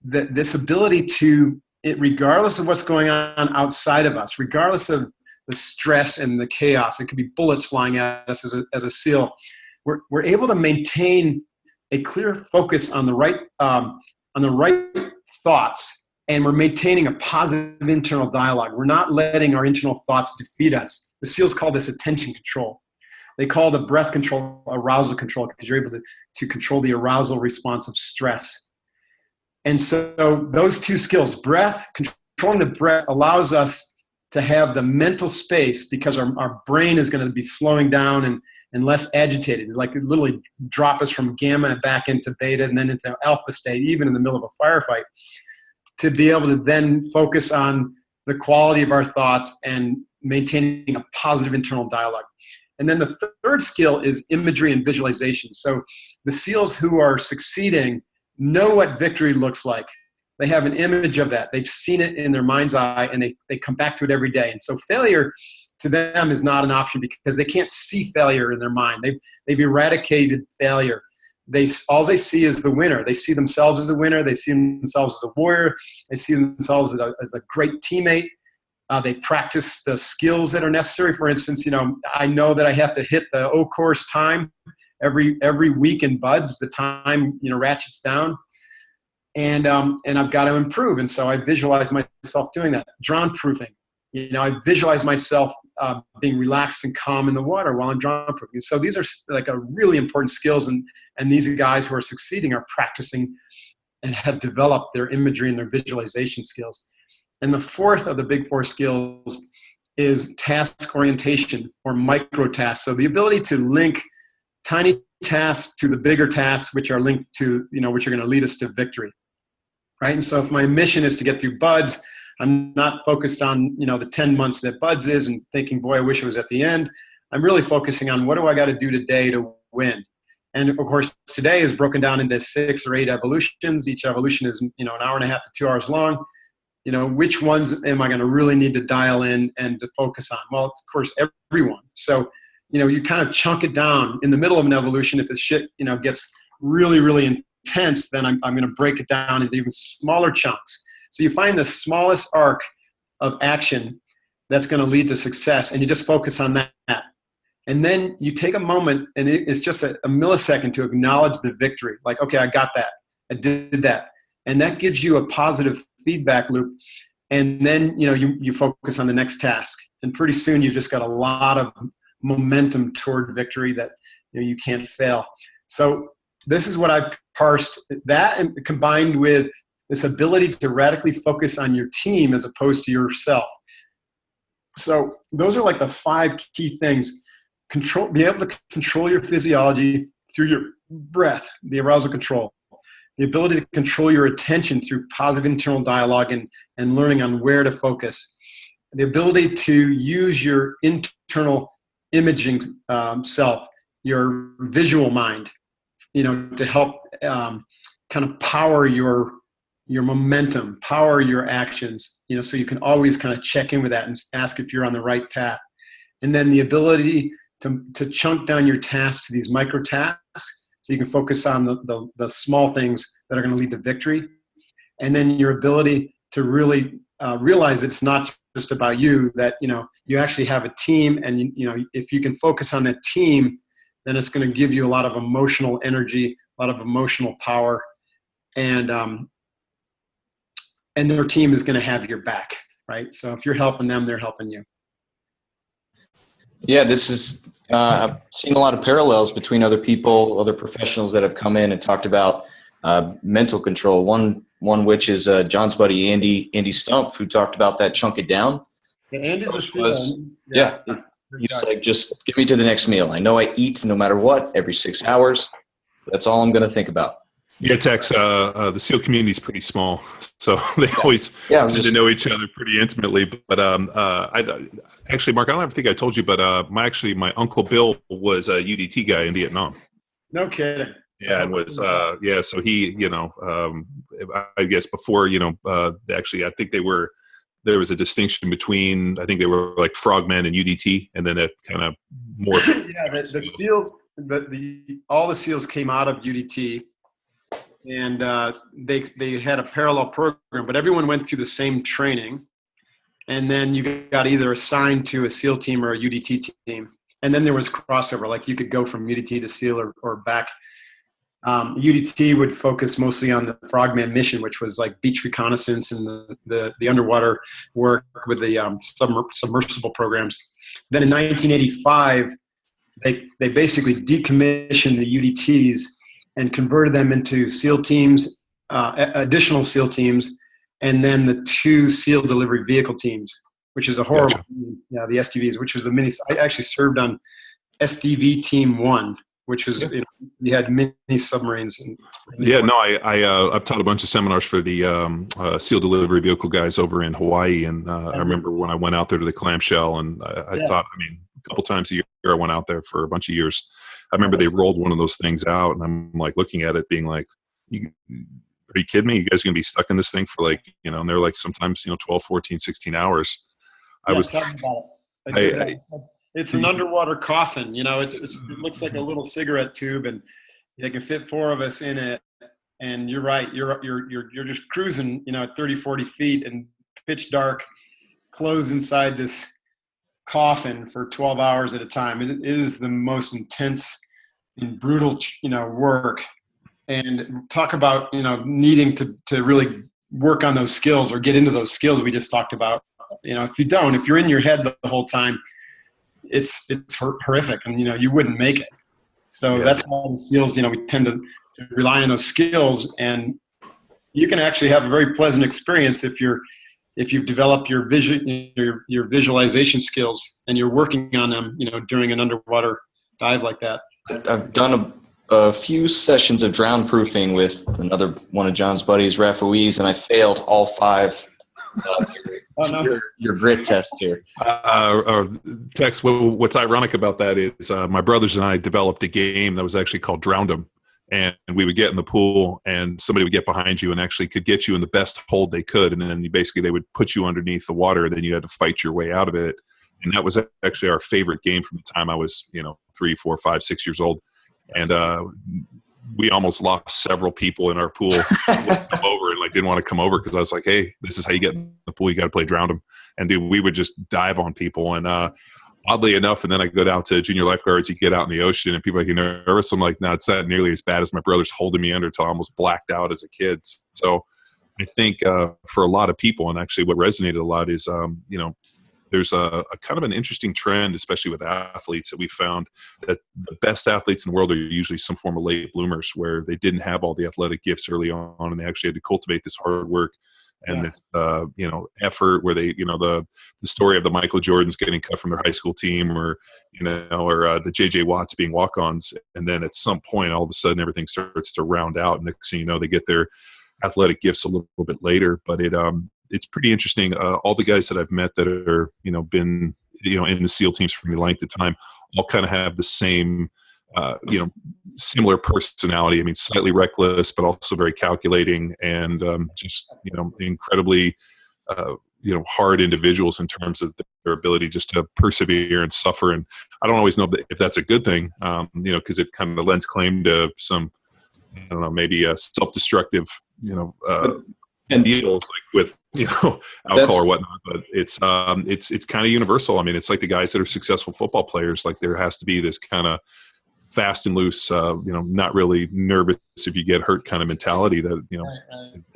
this ability to, regardless of what's going on outside of us, regardless of the stress and the chaos, it could be bullets flying at us as a SEAL, we're able to maintain a clear focus on the right thoughts, and we're maintaining a positive internal dialogue. We're not letting our internal thoughts defeat us. The SEALs call this attention control. They call the breath control arousal control, because you're able to control the arousal response of stress. And so those 2 skills, controlling the breath, allows us to have the mental space, because our brain is going to be slowing down and less agitated. Like it literally drop us from gamma back into beta and then into alpha state, even in the middle of a firefight, to be able to then focus on the quality of our thoughts and maintaining a positive internal dialogue. And then the third skill is imagery and visualization. So the SEALs who are succeeding know what victory looks like. They have an image of that. They've seen it in their mind's eye, and they come back to it every day. And so failure to them is not an option, because they can't see failure in their mind. They've eradicated failure. All they see is the winner. They see themselves as a winner. They see themselves as a warrior. They see themselves as a great teammate. They practice the skills that are necessary. For instance, I know that I have to hit the O course time every week in BUD/S. The time ratchets down, and I've got to improve. And so I visualize myself doing that. Drown proofing. I visualize myself being relaxed and calm in the water while I'm drown proofing. So these are like a really important skills, and these guys who are succeeding are practicing and have developed their imagery and their visualization skills. And the fourth of the big 4 skills is task orientation, or micro tasks. So the ability to link tiny tasks to the bigger tasks, which are linked to, which are going to lead us to victory, right? And so if my mission is to get through BUD/S, I'm not focused on, the 10 months that BUD/S is and thinking, boy, I wish it was at the end. I'm really focusing on what do I got to do today to win? And of course, today is broken down into 6 or 8 evolutions. Each evolution is, an hour and a half to 2 hours long. Which ones am I going to really need to dial in and to focus on? Well, it's, of course, everyone. So, you kind of chunk it down in the middle of an evolution. If the shit, gets really, really intense, then I'm going to break it down into even smaller chunks. So you find the smallest arc of action that's going to lead to success, and you just focus on that. And then you take a moment, and it's just a millisecond to acknowledge the victory. Like, okay, I got that. I did that. And that gives you a positive feedback loop. And then, you focus on the next task. And pretty soon you've just got a lot of momentum toward victory that you can't fail. So this is what I've parsed. That, and combined with this ability to radically focus on your team as opposed to yourself. So those are like the 5 key things. Be able to control your physiology through your breath, the arousal control. The ability to control your attention through positive internal dialogue and learning on where to focus. The ability to use your internal imaging self, your visual mind, to help kind of power your momentum, power your actions, so you can always kind of check in with that and ask if you're on the right path. And then the ability to chunk down your tasks to these micro tasks so you can focus on the small things that are going to lead to victory. And then your ability to really realize it's not just about you, that, you actually have a team, and, if you can focus on that team, then it's going to give you a lot of emotional energy, a lot of emotional power, and their team is going to have your back, right? So if you're helping them, they're helping you. Yeah, this is, I've seen a lot of parallels between other people, other professionals that have come in and talked about mental control. One which is John's buddy, Andy Stump, who talked about that chunk it down. Yeah, Andy's a SEAL. Yeah. He was like, just get me to the next meal. I know I eat no matter what, every 6 hours. That's all I'm going to think about. Yeah, Tex, the SEAL community is pretty small, so they always tend to know each other pretty intimately. But actually, Mark, I don't think I told you, but my Uncle Bill was a UDT guy in Vietnam. No kidding. Yeah, and was so he, I guess before, actually, I think there was a distinction between, I think they were like frogmen and UDT, and then it kind of more. Yeah, the SEALs, all the SEALs came out of UDT, and they had a parallel program, but everyone went through the same training, and then you got either assigned to a SEAL team or a UDT team, and then there was crossover, like you could go from UDT to SEAL or back. UDT would focus mostly on the Frogman mission, which was like beach reconnaissance and the underwater work with the submersible programs. Then in 1985, they basically decommissioned the UDTs and converted them into SEAL teams, additional SEAL teams, and then the 2 SEAL delivery vehicle teams, which is a horrible, the SDVs, which was the mini. I actually served on SDV Team 1. Which was, you had mini submarines. I've taught a bunch of seminars for the SEAL delivery vehicle guys over in Hawaii, and I remember when I went out there to the clamshell, and I thought, a couple times a year I went out there for a bunch of years. I remember they rolled one of those things out, and I'm like looking at it, being like, "Are you kidding me? You guys are gonna be stuck in this thing for like, and they're like sometimes 12, 14, 16 hours." I was talking about it. It's an underwater coffin, it looks like a little cigarette tube, and they can fit 4 of us in it. And you're right. You're just cruising, at 30, 40 feet and pitch dark, closed inside this coffin for 12 hours at a time. It is the most intense and brutal, work. And talk about, needing to really work on those skills or get into those skills we just talked about. If you're in your head the whole time, it's horrific, and you wouldn't make it. So that's why the SEALs, we tend to rely on those skills, and you can actually have a very pleasant experience if you've developed your your visualization skills, and you're working on them, during an underwater dive like that. I've done a few sessions of drown proofing with another one of John's buddies, Rafawiz, and I failed all 5. Your grit test here. Tex, what's ironic about that is my brothers and I developed a game that was actually called Drowned 'em, and we would get in the pool, and somebody would get behind you and actually could get you in the best hold they could, and then they would put you underneath the water, and then you had to fight your way out of it. And that was actually our favorite game from the time I was 3, 4, 5, 6 years old, and we almost lost several people in our pool come over and didn't want to come over because I was like, "Hey, this is how you get in the pool. You got to play Drowned 'em." And dude, we would just dive on people. And oddly enough, and then I go down to junior lifeguards. You get out in the ocean, and people are nervous. I'm like, "No, it's not nearly as bad as my brother's holding me under till I almost blacked out as a kid." So I think for a lot of people, and actually what resonated a lot is, there's a kind of an interesting trend, especially with athletes, that we found that the best athletes in the world are usually some form of late bloomers, where they didn't have all the athletic gifts early on, and they actually had to cultivate this hard work and this, effort, where they, the story of the Michael Jordans getting cut from their high school team, or the JJ Watts being walk-ons, and then at some point, all of a sudden, everything starts to round out, and next thing you know, they get their athletic gifts a little bit later. But it's pretty interesting. All the guys that I've met that are, been, in the SEAL teams for any length of time, all kind of have the same, similar personality. I mean, slightly reckless, but also very calculating, and just incredibly hard individuals in terms of their ability just to persevere and suffer. And I don't always know if that's a good thing, because it kind of lends claim to some, I don't know, maybe a self-destructive, and deals like with alcohol or whatnot. But it's kind of universal. I mean, it's like the guys that are successful football players. Like there has to be this kind of fast and loose, not really nervous if you get hurt kind of mentality that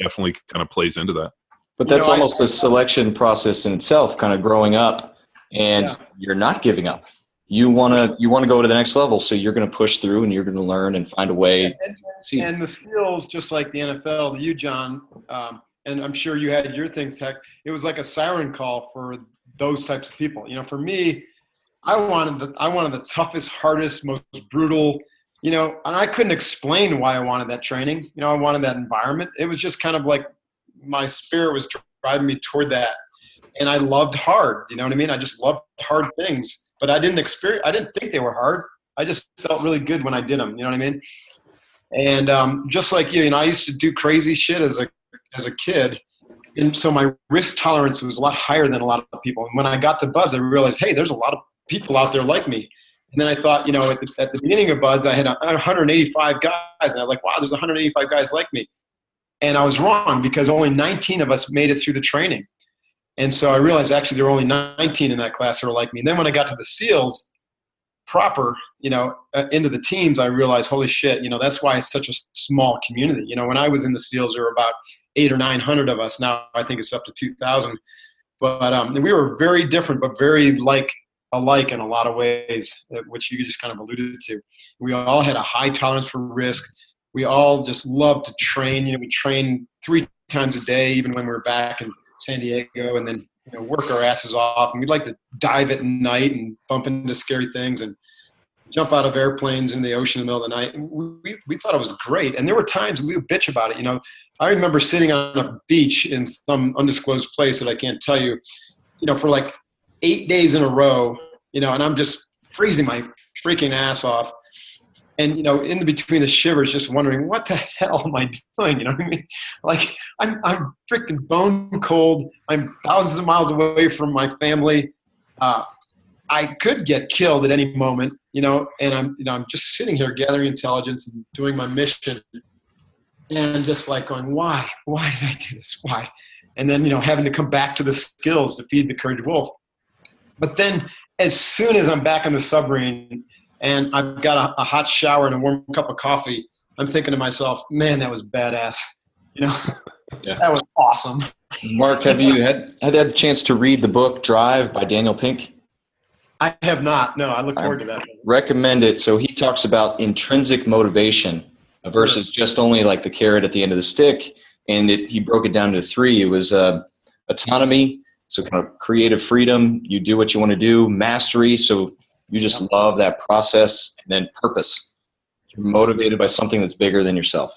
definitely kind of plays into that. But that's almost a selection process in itself, kind of growing up, and you're not giving up. You want to go to the next level, so you're going to push through and you're going to learn and find a way. And the SEALs, just like the NFL, you, John, and I'm sure you had your things, Tech, it was like a siren call for those types of people. For me, I wanted the toughest, hardest, most brutal, and I couldn't explain why I wanted that training. I wanted that environment. It was just kind of like my spirit was driving me toward that. And I loved hard, you know what I mean? I just loved hard things, but I didn't think they were hard. I just felt really good when I did them, you know what I mean? And just like you, I used to do crazy shit as a kid. And so my risk tolerance was a lot higher than a lot of people. And when I got to BUD/S, I realized, hey, there's a lot of people out there like me. And then I thought, at the beginning of BUD/S, I had 185 guys. And I was like, wow, there's 185 guys like me. And I was wrong because only 19 of us made it through the training. And so I realized actually there were only 19 in that class who were like me. And then when I got to the SEALs proper, into the teams, I realized, holy shit, that's why it's such a small community. When I was in the SEALs, there were about 800 or 900 of us. Now I think it's up to 2,000. But we were very different, but very alike in a lot of ways, which you just kind of alluded to. We all had a high tolerance for risk. We all just loved to train. We trained 3 times a day, even when we were back in San Diego, and then work our asses off. And we'd like to dive at night and bump into scary things and jump out of airplanes in the ocean in the middle of the night. And we thought it was great. And there were times we would bitch about it. I remember sitting on a beach in some undisclosed place that I can't tell you, for like 8 days in a row, and I'm just freezing my freaking ass off. And, in between the shivers, just wondering, what the hell am I doing? You know what I mean? Like, I'm freaking bone cold. I'm thousands of miles away from my family. I could get killed at any moment, and I'm just sitting here gathering intelligence and doing my mission. And just like going, why? Why did I do this? Why? And then, having to come back to the skills to feed the courage wolf. But then as soon as I'm back on the submarine, and I've got a hot shower and a warm cup of coffee, I'm thinking to myself, man, that was badass. That was awesome. Mark, have you had the chance to read the book Drive by Daniel Pink? I have not. No, I look forward to that. Recommend it. So he talks about intrinsic motivation versus just only like the carrot at the end of the stick. And he broke it down to 3. It was autonomy, so kind of creative freedom. You do what you want to do. Mastery, so you just love that process. And then purpose. You're motivated by something that's bigger than yourself.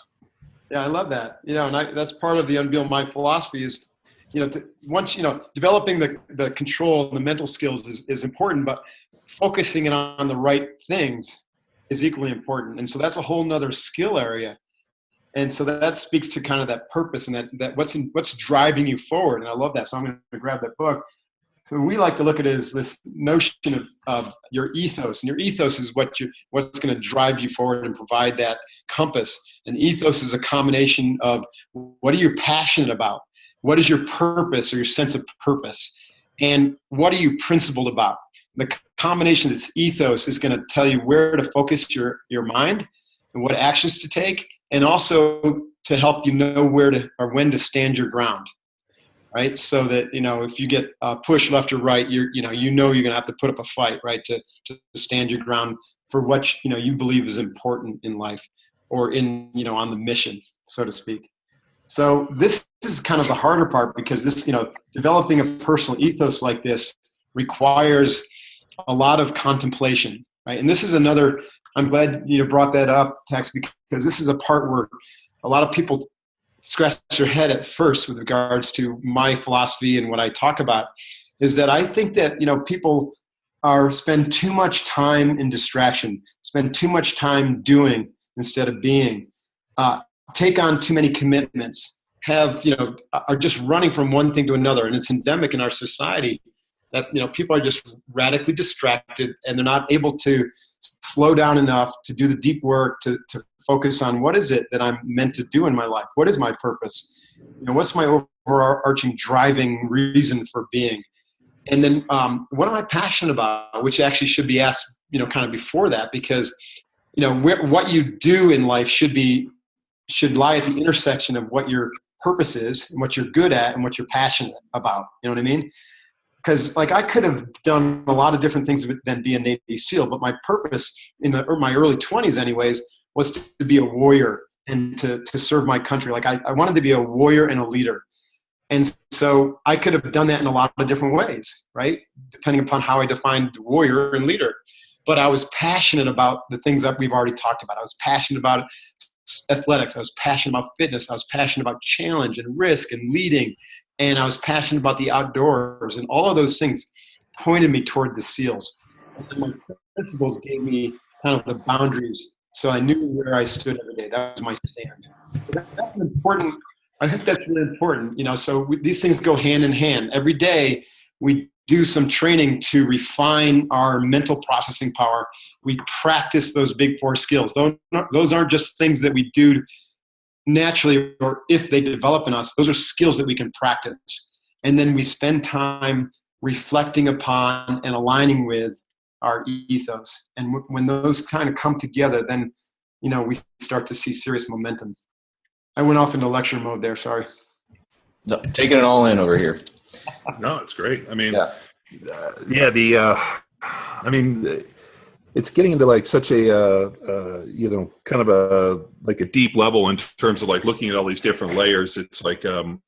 Yeah, I love that. And that's part of the Unbeatable Mind philosophy is, once, developing the control and the mental skills is important, but focusing it on the right things is equally important. And so that's a whole nother skill area. And so that speaks to kind of that purpose and that what's driving you forward. And I love that. So I'm going to grab that book. So we like to look at it as this notion of your ethos, and your ethos is what's going to drive you forward and provide that compass. And ethos is a combination of what are you passionate about? What is your purpose or your sense of purpose? And what are you principled about? The combination of this ethos is going to tell you where to focus your mind and what actions to take, and also to help you know where to or when to stand your ground, right? So that, if you get pushed left or right, you're going to have to put up a fight, right? To stand your ground for what, you believe is important in life or in, on the mission, so to speak. So this is kind of the harder part because this, developing a personal ethos like this requires a lot of contemplation, right? And this is another, I'm glad you brought that up, Tex, because this is a part where a lot of people scratch their head at first with regards to my philosophy and what I talk about, is that I think that, people are spend too much time in distraction, spend too much time doing instead of being, take on too many commitments, are just running from one thing to another. And it's endemic in our society that, people are just radically distracted, and they're not able to slow down enough to do the deep work, to focus on what is it that I'm meant to do in my life? What is my purpose? What's my overarching driving reason for being? And then what am I passionate about, which actually should be asked, kind of before that, because, what you do in life should lie at the intersection of what your purpose is and what you're good at and what you're passionate about. You know what I mean? Because I could have done a lot of different things than be a Navy SEAL, but my purpose in my early 20s anyways was to be a warrior and to serve my country. I wanted to be a warrior and a leader. And so I could have done that in a lot of different ways, right? Depending upon how I defined warrior and leader. But I was passionate about the things that we've already talked about. I was passionate about athletics. I was passionate about fitness. I was passionate about challenge and risk and leading. And I was passionate about the outdoors. And all of those things pointed me toward the SEALs. And my principles gave me kind of the boundaries. So I knew where I stood every day. That was my stand. So that's important. I think that's really important. These things go hand in hand. Every day we do some training to refine our mental processing power. We practice those big four skills. Those aren't just things that we do naturally, or if they develop in us. Those are skills that we can practice. And then we spend time reflecting upon and aligning with our ethos. And when those kind of come together, then, we start to see serious momentum. I went off into lecture mode there. Sorry. No, taking it all in over here. No, it's great. I mean, it's getting into such a, kind of a deep level in terms of looking at all these different layers. It's and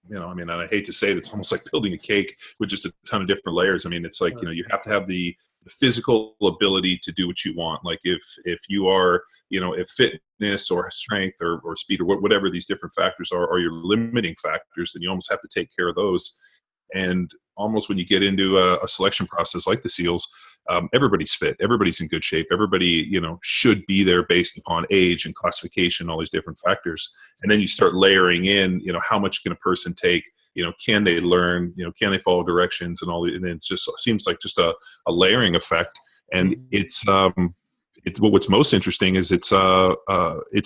I hate to say it, it's almost like building a cake with just a ton of different layers. I mean, it's you have to have the physical ability to do what you want. If you are, if fitness or strength or speed or whatever these different factors are your limiting factors, then you almost have to take care of those. And almost when you get into a selection process like the SEALs, everybody's fit, everybody's in good shape, everybody, should be there based upon age and classification, all these different factors. And then you start layering in, how much can a person take? Can they learn? Can they follow directions and all? And then it just seems like just a layering effect. And it's what's most interesting is it's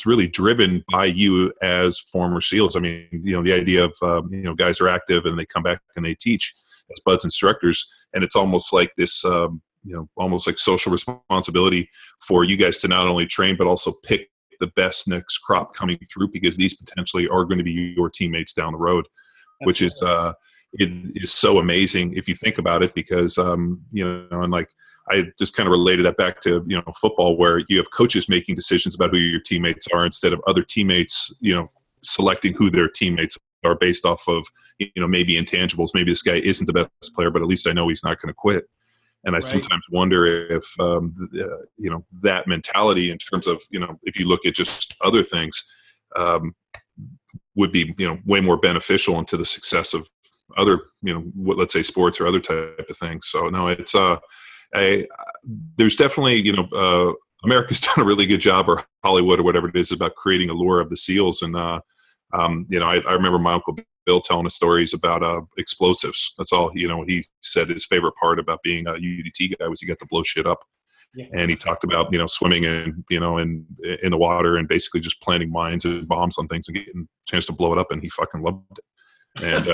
really driven by you as former SEALs. I mean, the idea of guys are active and they come back and they teach as BUD/S instructors, and it's almost like this almost like social responsibility for you guys to not only train but also pick the best next crop coming through, because these potentially are going to be your teammates down the road. Which is it is so amazing if you think about it, because and I just kind of related that back to football, where you have coaches making decisions about who your teammates are instead of other teammates selecting who their teammates are based off of maybe intangibles. Maybe this guy isn't the best player, but at least I know he's not going to quit. And I sometimes wonder if that mentality in terms of if you look at just other things. Would be way more beneficial into the success of other let's say sports or other type of things. So no, it's there's definitely America's done a really good job, or Hollywood or whatever it is, about creating a lure of the SEALs. And I remember my Uncle Bill telling us stories about explosives. That's all he said his favorite part about being a UDT guy was he got to blow shit up. Yeah. And he talked about swimming in the water and basically just planting mines and bombs on things and getting a chance to blow it up, and he fucking loved it. And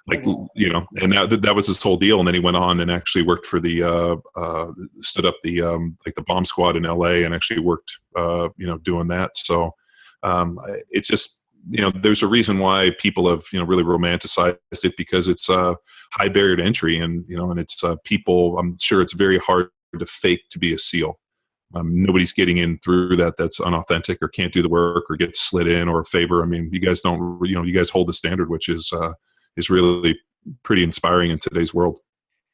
and that was his whole deal. And then he went on and actually worked for the stood up the the bomb squad in LA and actually worked doing that. So it's just there's a reason why people have really romanticized it, because it's a high barrier to entry, and and it's people. I'm sure it's very hard to fake to be a SEAL. Nobody's getting in through that's unauthentic or can't do the work or get slid in or a favor. I mean, you guys don't, you guys hold the standard, which is really pretty inspiring in today's world.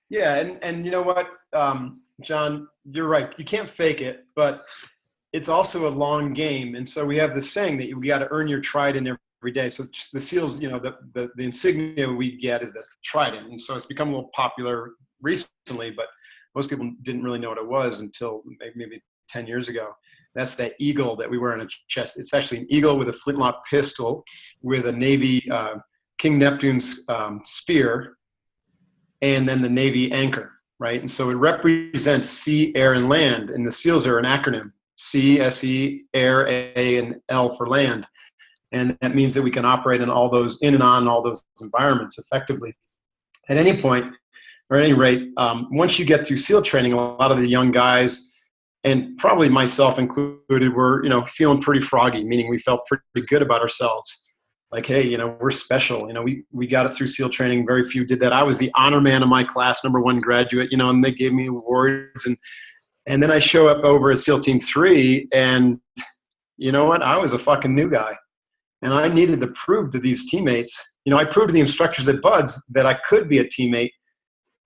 Yeah. And you know what, John, you're right. You can't fake it, but it's also a long game. And so we have this saying that you got to earn your trident every day. So the SEALs, the insignia we get is the trident. And so it's become a little popular recently, but most people didn't really know what it was until maybe 10 years ago. That's that eagle that we wear on a chest. It's actually an eagle with a flintlock pistol with a Navy King Neptune's spear, and then the Navy anchor, right? And so it represents sea, air, and land. And the SEALs are an acronym: sea, SE, air, A, and L for land. And that means that we can operate in all those, in and on all those environments effectively at any point, or at any rate. Once you get through SEAL training, a lot of the young guys, and probably myself included, were, feeling pretty froggy, meaning we felt pretty good about ourselves. Like, hey, we're special. We got it through SEAL training. Very few did that. I was the honor man of my class, #1 graduate, and they gave me awards. And then I show up over at SEAL Team 3, and you know what? I was a fucking new guy. And I needed to prove to these teammates, I proved to the instructors at BUD/S that I could be a teammate,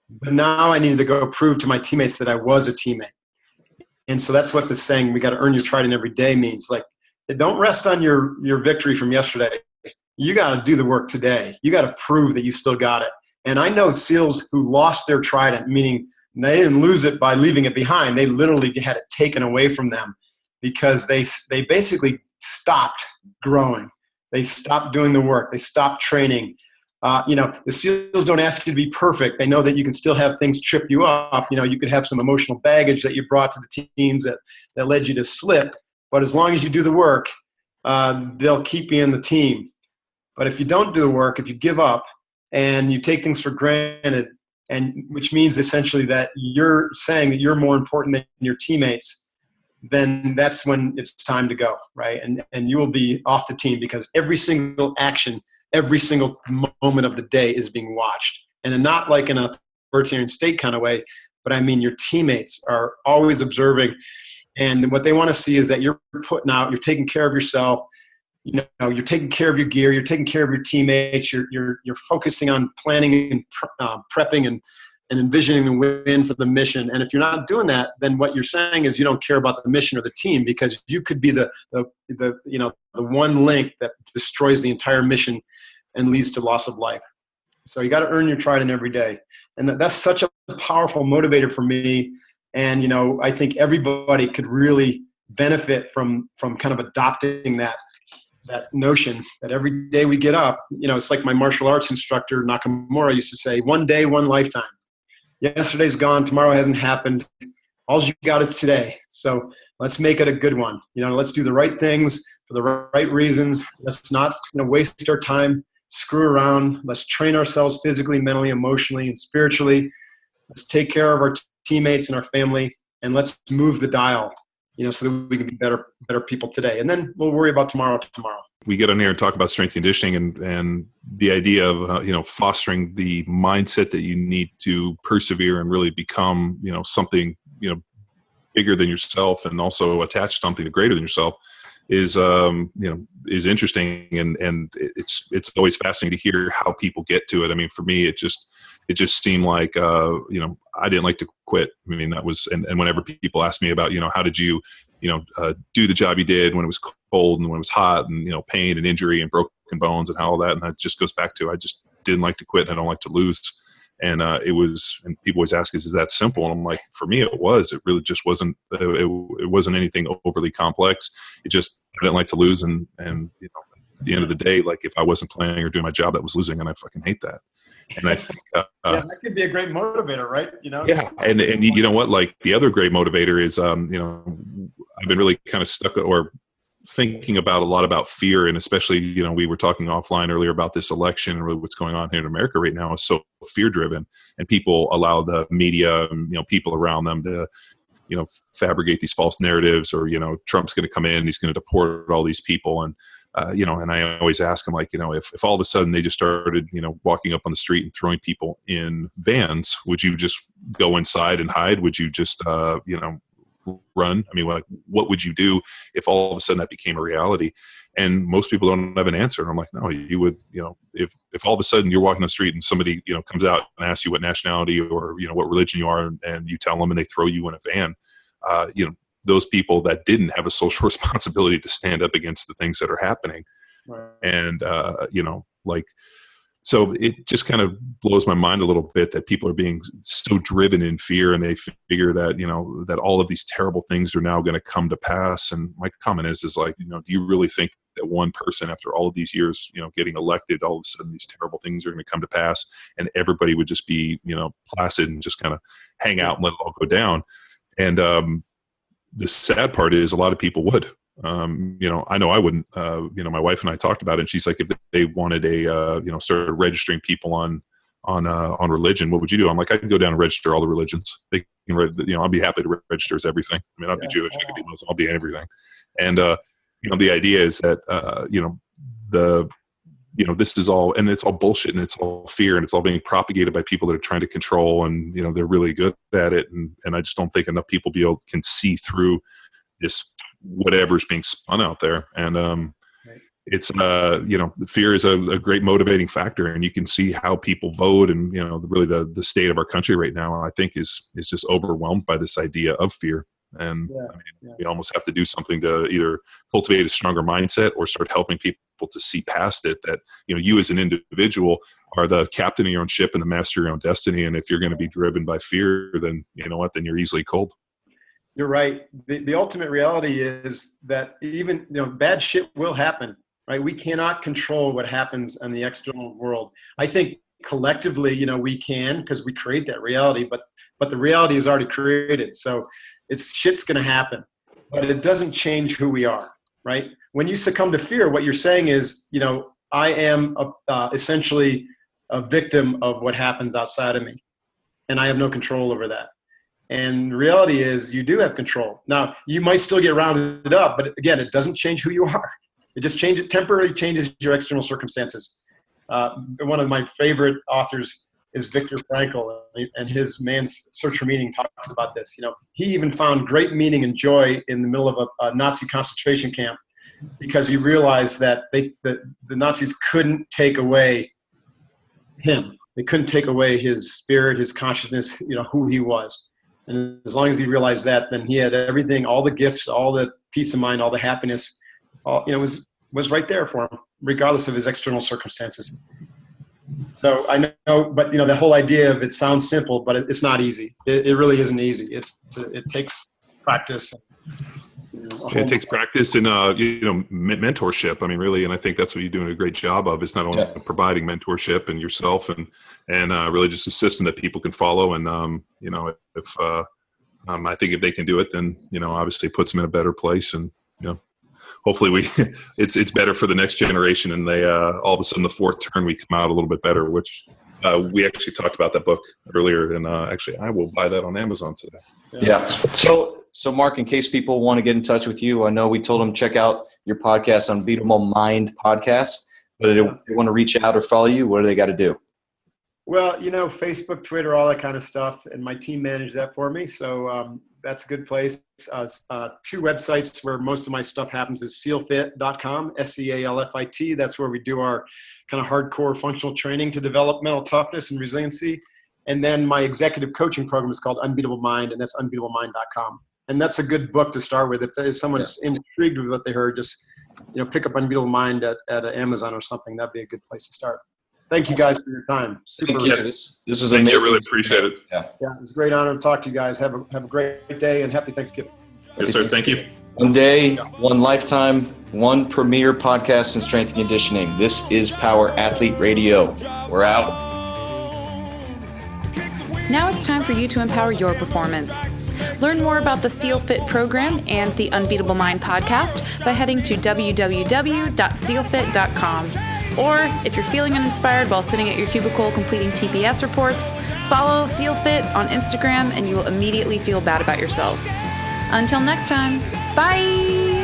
but now I needed to go prove to my teammates that I was a teammate. And so that's what the saying, we got to earn your trident every day, means. Like, don't rest on your victory from yesterday. You got to do the work today. You got to prove that you still got it. And I know SEALs who lost their trident, meaning they didn't lose it by leaving it behind. They literally had it taken away from them because they basically stopped growing. They stopped doing the work. They stopped training. The SEALs don't ask you to be perfect. They know that you can still have things trip you up. You could have some emotional baggage that you brought to the teams that led you to slip. But as long as you do the work, they'll keep you in the team. But if you don't do the work, if you give up and you take things for granted, and which means essentially that you're saying that you're more important than your teammates, then that's when it's time to go, right? And you will be off the team, because every single action, every single moment of the day is being watched. And not like in an authoritarian state kind of way, but I mean your teammates are always observing. And what they want to see is that you're putting out, you're taking care of yourself, you're taking care of your gear, you're taking care of your teammates, you're focusing on planning and prepping and envisioning the win for the mission. And if you're not doing that, then what you're saying is you don't care about the mission or the team, because you could be the one link that destroys the entire mission and leads to loss of life. So you got to earn your trident every day. And that's such a powerful motivator for me. And, I think everybody could really benefit from kind of adopting that notion that every day we get up, it's like my martial arts instructor, Nakamura, used to say, one day, one lifetime. Yesterday's gone. Tomorrow hasn't happened. All you got is today. So let's make it a good one. Let's do the right things for the right reasons. Let's not waste our time, screw around. Let's train ourselves physically, mentally, emotionally, and spiritually. Let's take care of our teammates and our family, and let's move the dial, so that we can be better people today. And then we'll worry about tomorrow. We get on here and talk about strength and conditioning and the idea of, fostering the mindset that you need to persevere and really become, something, bigger than yourself, and also attach something greater than yourself is interesting. And it's always fascinating to hear how people get to it. I mean, for me, it just seemed like, I didn't like to quit. I mean, that was, and whenever people ask me about, how did you, do the job you did when it was cold and when it was hot, and, pain and injury and broken bones and all that. And that just goes back to, I just didn't like to quit, and I don't like to lose. And and people always ask, is that simple? And I'm like, for me, it was. It really just wasn't. It wasn't anything overly complex. It just, I didn't like to lose, and at the end of the day, like, if I wasn't playing or doing my job, that was losing, and I fucking hate that. And I think that could be a great motivator, right? Yeah, and you know what? Like, the other great motivator is, I've been really kind of stuck or thinking about a lot about fear, and especially, we were talking offline earlier about this election and really what's going on here in America right now is so fear driven, and people allow the media and people around them to fabricate these false narratives, or Trump's going to come in, he's going to deport all these people, and and I always ask them, like, if all of a sudden they just started walking up on the street and throwing people in vans, would you just go inside and hide? Would you just run? I mean, what would you do if all of a sudden that became a reality? And most people don't have an answer. And I'm like, no, you would, if all of a sudden you're walking the street and somebody, comes out and asks you what nationality or, what religion you are, and you tell them and they throw you in a van, those people that didn't have a social responsibility to stand up against the things that are happening. Right. And, like, so it just kind of blows my mind a little bit that people are being so driven in fear, and they figure that, that all of these terrible things are now going to come to pass. And my comment is like, do you really think that one person, after all of these years, getting elected, all of a sudden these terrible things are going to come to pass, and everybody would just be, placid and just kind of hang out and let it all go down? And the sad part is a lot of people would. I know I wouldn't. My wife and I talked about it, and she's like, if they wanted started registering people on religion, what would you do? I'm like, I could go down and register all the religions. They can, I'll be happy to register as everything. I mean, I'll be Jewish, I could be Muslim, I'll be everything. And the idea is that this is all, and it's all bullshit, and it's all fear, and it's all being propagated by people that are trying to control, and they're really good at it. And I just don't think enough people can see through this whatever's being spun out there. And it's fear is a great motivating factor, and you can see how people vote. And really the state of our country right now, I think, is just overwhelmed by this idea of fear. And we almost have to do something to either cultivate a stronger mindset or start helping people to see past it, that you as an individual are the captain of your own ship and the master of your own destiny. And if you're going to be driven by fear, then then you're easily cold. You're right. The ultimate reality is that even bad shit will happen, right? We cannot control what happens in the external world. I think collectively, we can, because we create that reality, but the reality is already created. So shit's going to happen, but it doesn't change who we are, right? When you succumb to fear, what you're saying is, I am essentially a victim of what happens outside of me, and I have no control over that. And the reality is you do have control. Now, you might still get rounded up, but again, it doesn't change who you are. It just temporarily changes your external circumstances. One of my favorite authors is Viktor Frankl, and his Man's Search for Meaning talks about this. He even found great meaning and joy in the middle of a Nazi concentration camp, because he realized that the Nazis couldn't take away him. They couldn't take away his spirit, his consciousness, who he was. And as long as he realized that, then he had everything, all the gifts, all the peace of mind, all the happiness, was right there for him, regardless of his external circumstances. So I know, but the whole idea of it sounds simple, but it's not easy. It really isn't easy. It takes practice. It takes practice and mentorship. I mean, really, and I think that's what you're doing a great job of. Is not only providing mentorship and yourself, and really just a system that people can follow. And if I think if they can do it, then obviously it puts them in a better place. And hopefully it's better for the next generation, and they all of a sudden the fourth turn we come out a little bit better. Which we actually talked about that book earlier, and actually I will buy that on Amazon today. Yeah. So Mark, in case people want to get in touch with you, I know we told them check out your podcast, Unbeatable Mind Podcast, but if they want to reach out or follow you, what do they got to do? Well, Facebook, Twitter, all that kind of stuff, and my team managed that for me. So that's a good place. Two websites where most of my stuff happens is SEALFIT.com, SEALFIT. That's where we do our kind of hardcore functional training to develop mental toughness and resiliency. And then my executive coaching program is called Unbeatable Mind, and that's unbeatablemind.com. And that's a good book to start with. If someone's intrigued with what they heard, just pick up Unbeatable Mind at Amazon or something. That'd be a good place to start. Thank you guys for your time. Super. Yeah, this was amazing. I really appreciate it. Yeah, it was a great honor to talk to you guys. Have a great day, and happy Thanksgiving. Yes, sir. Thank you. One day, one lifetime, one premier podcast in strength and conditioning. This is Power Athlete Radio. We're out. Now it's time for you to empower your performance. Learn more about the SEAL Fit program and the Unbeatable Mind podcast by heading to www.sealfit.com. Or if you're feeling uninspired while sitting at your cubicle completing TPS reports, follow SEAL Fit on Instagram and you will immediately feel bad about yourself. Until next time, bye!